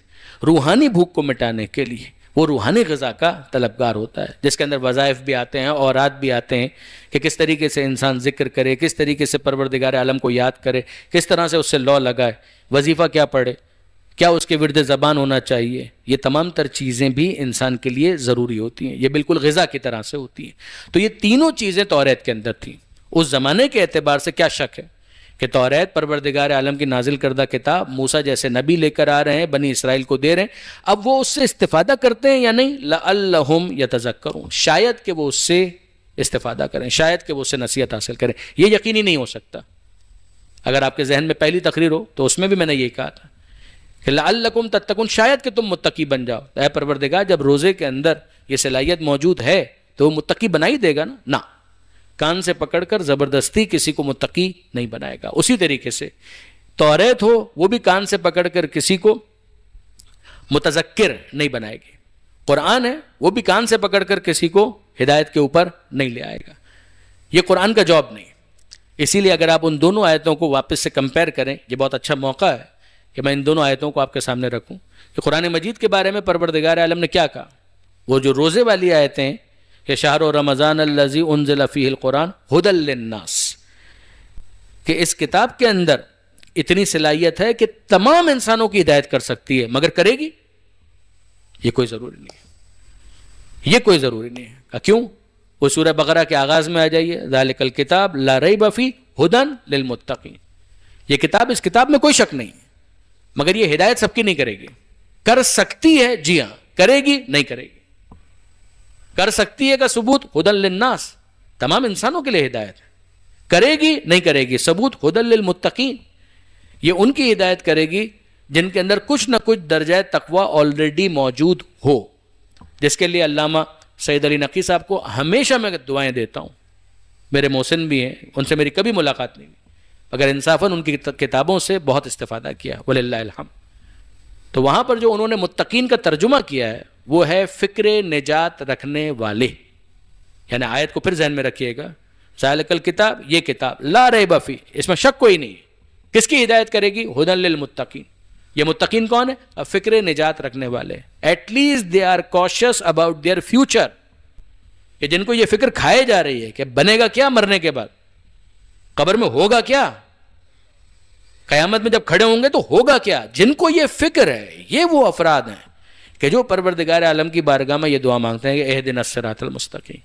روحانی بھوک کو مٹانے کے لیے وہ روحانی غذا کا طلبگار ہوتا ہے، جس کے اندر وظائف بھی آتے ہیں، اورات بھی آتے ہیں کہ کس طریقے سے انسان ذکر کرے، کس طریقے سے پروردگار عالم کو یاد کرے، کس طرح سے اس سے لو لگائے، وظیفہ کیا پڑھے، کیا اس کے ورد زبان ہونا چاہیے. یہ تمام تر چیزیں بھی انسان کے لیے ضروری ہوتی ہیں، یہ بالکل غذا کی طرح سے ہوتی ہیں. تو یہ تینوں چیزیں توریت کے اندر تھیں. اس زمانے کے اعتبار سے کیا شک ہے کہ توریت پروردگار عالم کی نازل کردہ کتاب، موسیٰ جیسے نبی لے کر آ رہے ہیں، بنی اسرائیل کو دے رہے ہیں، اب وہ اس سے استفادہ کرتے ہیں یا نہیں؟ لعلہم یتذکرون، شاید کہ وہ اس سے استفادہ کریں، شاید کہ وہ اس سے نصیحت حاصل کریں. یہ یقینی نہیں ہو سکتا. اگر آپ کے ذہن میں پہلی تقریر ہو تو اس میں بھی میں نے یہی کہا تھا کہ لعلکم تتقون، شاید کہ تم متقی بن جاؤ. اے پروردگار، جب روزے کے اندر یہ صلاحیت موجود ہے تو وہ متقی بنا ہی دے گا نا. کان سے پکڑ کر زبردستی کسی کو متقی نہیں بنائے گا. اسی طریقے سے توریت ہو وہ بھی کان سے پکڑ کر کسی کو متذکر نہیں بنائے گی. قرآن ہے وہ بھی کان سے پکڑ کر کسی کو ہدایت کے اوپر نہیں لے آئے گا. یہ قرآن کا جواب نہیں. اسی لیے اگر آپ ان دونوں آیتوں کو واپس سے کمپیئر کریں، یہ بہت اچھا موقع ہے کہ میں ان دونوں آیتوں کو آپ کے سامنے رکھوں کہ قرآن مجید کے بارے میں پروردگار عالم نے کیا کہا. وہ جو روزے والی آیتیں ہیں کہ شہر رمضان الذی انزل فیہ القرآن ھدی للناس، کہ اس کتاب کے اندر اتنی صلاحیت ہے کہ تمام انسانوں کی ہدایت کر سکتی ہے، مگر کرے گی؟ یہ کوئی ضروری نہیں ہے. یہ کوئی ضروری نہیں ہے. کیوں؟ وہ سورہ بقرہ کے آغاز میں آ جائیے، ذالک الکتاب لا ریب فیہ ھدی للمتقین. یہ کتاب، اس کتاب میں کوئی شک نہیں ہے، مگر یہ ہدایت سب کی نہیں کرے گی. کر سکتی ہے، جی ہاں. کرے گی؟ نہیں کرے گی. کر سکتی ہے کا ثبوت ھدی للناس، تمام انسانوں کے لیے ہدایت ہے. کرے گی؟ نہیں کرے گی. ثبوت ھدی للمتقین، یہ ان کی ہدایت کرے گی جن کے اندر کچھ نہ کچھ درجہ تقوی آلریڈی موجود ہو. جس کے لیے علامہ سید علی نقی صاحب کو ہمیشہ میں دعائیں دیتا ہوں. میرے محسن بھی ہیں، ان سے میری کبھی ملاقات نہیں ہوئی، اگر انصافاً ان کی کتابوں سے بہت استفادہ کیا، وللہ الحمد. تو وہاں پر جو انہوں نے متقین کا ترجمہ کیا ہے وہ ہے فکر نجات رکھنے والے. یعنی آیت کو پھر ذہن میں رکھیے گا، ذالک الکتاب، یہ کتاب لا ریب فیہ، اس میں شک کوئی نہیں. کس کی ہدایت کرے گی؟ ھدی للمتقین. یہ متقین کون ہے؟ فکر نجات رکھنے والے. At least they are conscious about their future, کہ جن کو یہ فکر کھائے جا رہی ہے کہ بنے گا کیا مرنے کے بعد، قبر میں ہوگا کیا، قیامت میں جب کھڑے ہوں گے تو ہوگا کیا. جن کو یہ فکر ہے، یہ وہ افراد ہیں کہ جو پروردگار عالم کی بارگاہ میں یہ دعا مانگتے ہیں کہ اہدنا الصراط المستقیم،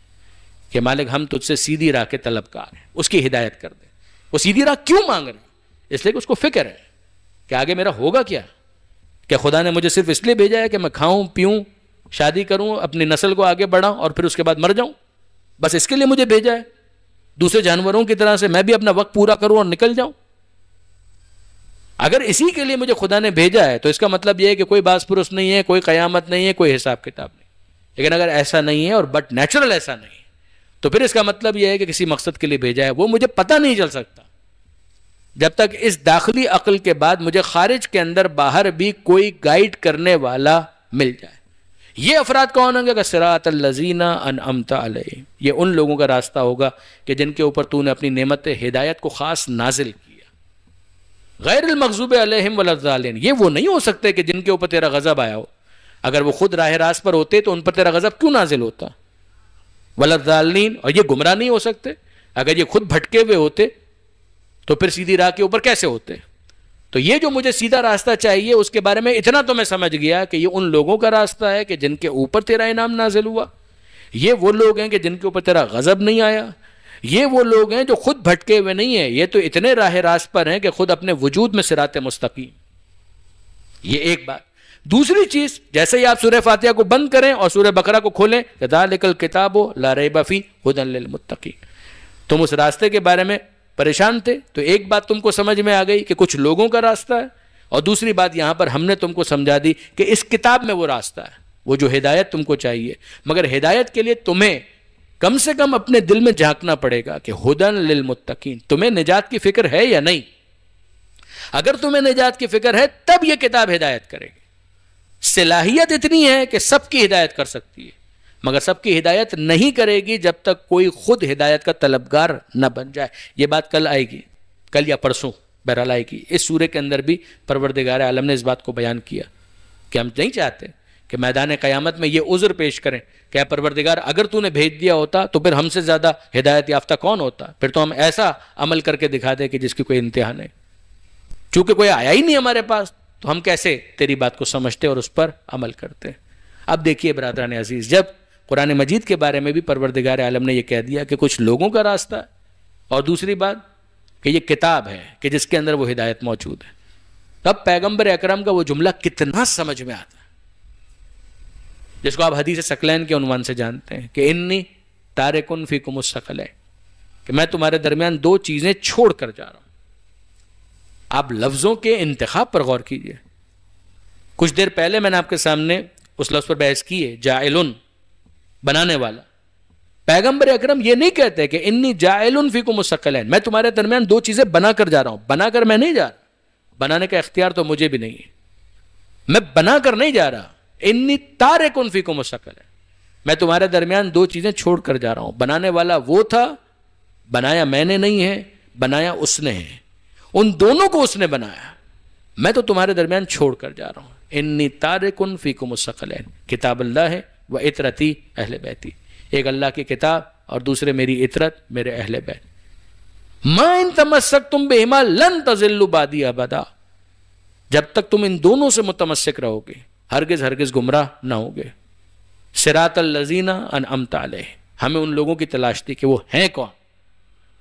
کہ مالک ہم تجھ سے سیدھی راہ کے طلبگار ہیں، اس کی ہدایت کر دے. وہ سیدھی راہ کیوں مانگ رہے ہیں؟ اس لیے کہ اس کو فکر ہے کہ آگے میرا ہوگا کیا، کہ خدا نے مجھے صرف اس لیے بھیجا ہے کہ میں کھاؤں پیوں، شادی کروں، اپنی نسل کو آگے بڑھاؤں اور پھر اس کے بعد مر جاؤں. بس اس کے لیے مجھے بھیجا ہے. دوسرے جانوروں کی طرح سے میں بھی اپنا وقت پورا کروں اور نکل جاؤں. اگر اسی کے لیے مجھے خدا نے بھیجا ہے تو اس کا مطلب یہ ہے کہ کوئی باس پرس نہیں ہے، کوئی قیامت نہیں ہے، کوئی حساب کتاب نہیں. لیکن اگر ایسا نہیں ہے اور بٹ نیچرل ایسا نہیں ہے تو پھر اس کا مطلب یہ ہے کہ کسی مقصد کے لیے بھیجا ہے. وہ مجھے پتہ نہیں چل سکتا جب تک اس داخلی عقل کے بعد مجھے خارج کے اندر باہر بھی کوئی گائیڈ کرنے والا مل جائے. یہ افراد کون ہوں گے؟ کہ صراط الذین انعمت علیہم، یہ ان لوگوں کا راستہ ہوگا کہ جن کے اوپر تو نے اپنی نعمت ہدایت کو خاص نازل کیا. غیر المغضوب علیہم ولا الضالین، یہ وہ نہیں ہو سکتے کہ جن کے اوپر تیرا غضب آیا ہو. اگر وہ خود راہ راست پر ہوتے تو ان پر تیرا غضب کیوں نازل ہوتا؟ ولا الضالین، اور یہ گمراہ نہیں ہو سکتے. اگر یہ خود بھٹکے ہوئے ہوتے تو پھر سیدھی راہ کے اوپر کیسے ہوتے؟ تو یہ جو مجھے سیدھا راستہ چاہیے اس کے بارے میں اتنا تو میں سمجھ گیا کہ یہ ان لوگوں کا راستہ ہے کہ جن کے اوپر تیرا انعام نازل ہوا. یہ وہ لوگ ہیں کہ جن کے اوپر تیرا غضب نہیں آیا. یہ وہ لوگ ہیں جو خود بھٹکے ہوئے نہیں ہیں، یہ تو اتنے راہ راست پر ہیں کہ خود اپنے وجود میں صراط مستقیم. یہ ایک بات. دوسری چیز، جیسے ہی آپ سورہ فاتحہ کو بند کریں اور سورہ بقرہ کو کھولیں، ذالک الکتاب لا ریب فیہ ھدی للمتقین، تم اس راستے کے بارے میں پریشان تھے تو ایک بات تم کو سمجھ میں آ گئی کہ کچھ لوگوں کا راستہ ہے، اور دوسری بات یہاں پر ہم نے تم کو سمجھا دی کہ اس کتاب میں وہ راستہ ہے، وہ جو ہدایت تم کو چاہیے. مگر ہدایت کے لیے تمہیں کم سے کم اپنے دل میں جھانکنا پڑے گا کہ ھدی للمتقین، تمہیں نجات کی فکر ہے یا نہیں؟ اگر تمہیں نجات کی فکر ہے تب یہ کتاب ہدایت کرے گی. صلاحیت اتنی ہے کہ سب کی ہدایت کر سکتی ہے، مگر سب کی ہدایت نہیں کرے گی جب تک کوئی خود ہدایت کا طلبگار نہ بن جائے. یہ بات کل آئے گی، کل یا پرسوں بہرحال آئے گی. اس سورے کے اندر بھی پروردگار عالم نے اس بات کو بیان کیا کہ ہم نہیں چاہتے کہ میدان قیامت میں یہ عذر پیش کریں کہ اے پروردگار اگر تو نے بھیج دیا ہوتا تو پھر ہم سے زیادہ ہدایت یافتہ کون ہوتا، پھر تو ہم ایسا عمل کر کے دکھا دیں کہ جس کی کوئی انتہا نہیں، چونکہ کوئی آیا ہی نہیں ہمارے پاس تو ہم کیسے تیری بات کو سمجھتے اور اس پر عمل کرتے۔ اب دیکھیے برادران عزیز، جب قرآن مجید کے بارے میں بھی پروردگار عالم نے یہ کہہ دیا کہ کچھ لوگوں کا راستہ ہے، اور دوسری بات کہ یہ کتاب ہے کہ جس کے اندر وہ ہدایت موجود ہے، تب پیغمبر اکرم کا وہ جملہ کتنا سمجھ میں آتا ہے، جس کو آپ حدیث ثقلین کے عنوان سے جانتے ہیں کہ انی تارکن فیکم الثقلین، کہ میں تمہارے درمیان دو چیزیں چھوڑ کر جا رہا ہوں۔ آپ لفظوں کے انتخاب پر غور کیجئے۔ کچھ دیر پہلے میں نے آپ کے سامنے اس لفظ پر بحث کی ہے، جاعلن، بنانے والا۔ پیغمبر اکرم یہ نہیں کہتے کہ انی جاعلن فیکم الثقلین، میں تمہارے درمیان دو چیزیں بنا کر جا رہا ہوں۔ بنا کر میں نہیں جا رہا، بنانے کا اختیار تو مجھے بھی نہیں ہے، میں بنا کر نہیں جا رہا۔ انی تارکن فیکم الثقلین، میں تمہارے درمیان دو چیزیں چھوڑ کر جا رہا ہوں۔ بنانے والا وہ تھا، بنایا میں نے نہیں ہے، بنایا اس نے ہے، ان دونوں کو اس نے بنایا، میں تو تمہارے درمیان چھوڑ کر جا رہا ہوں۔ انی تارکن فیکم الثقلین، کتاب اللہ ہے و اطرتی اہل بیتی، ایک اللہ کی کتاب اور دوسرے میری اطرت، میرے اہل بیت۔ ما ان تمسکتم بہما لن تضلوا بعدی ابدا، جب تک تم ان دونوں سے متمسک رہو گے ہرگز ہرگز گمراہ نہ ہوگے۔ صراط الذین انعمت علیہم، ہمیں ان لوگوں کی تلاش تھی کہ وہ ہیں کون۔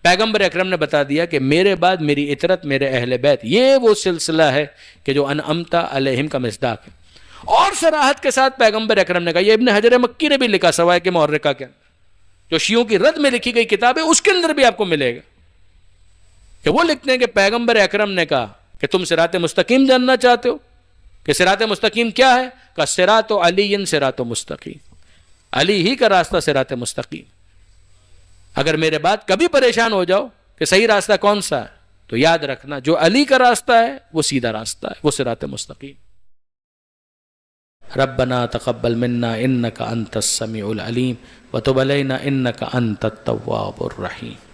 پیغمبر اکرم نے بتا دیا کہ میرے بعد میری اطرت، میرے اہل بیت، یہ وہ سلسلہ ہے کہ جو انعمت علیہم کا مصداق ہے۔ اور صراحت کے ساتھ پیغمبر اکرم نے کہا، یہ ابن حجر مکی نے بھی لکھا سوائے کے محرقہ کے اندر، جو شیعوں کی رد میں لکھی گئی کتاب ہے اس کے اندر بھی آپ کو ملے گا کہ وہ لکھتے ہیں کہ پیغمبر اکرم نے کہا کہ تم صراط مستقیم جاننا چاہتے ہو کہ صراط مستقیم کیا ہے؟ کہ صراط علی صراط مستقیم، علی ہی کا راستہ صراط مستقیم۔ اگر میرے بعد کبھی پریشان ہو جاؤ کہ صحیح راستہ کون سا ہے تو یاد رکھنا جو علی کا راستہ ہے وہ سیدھا راستہ ہے، وہ صراط مستقیم۔ ربنا تقبل منا انك انت السميع العليم وتب علينا انك انت التواب الرحيم۔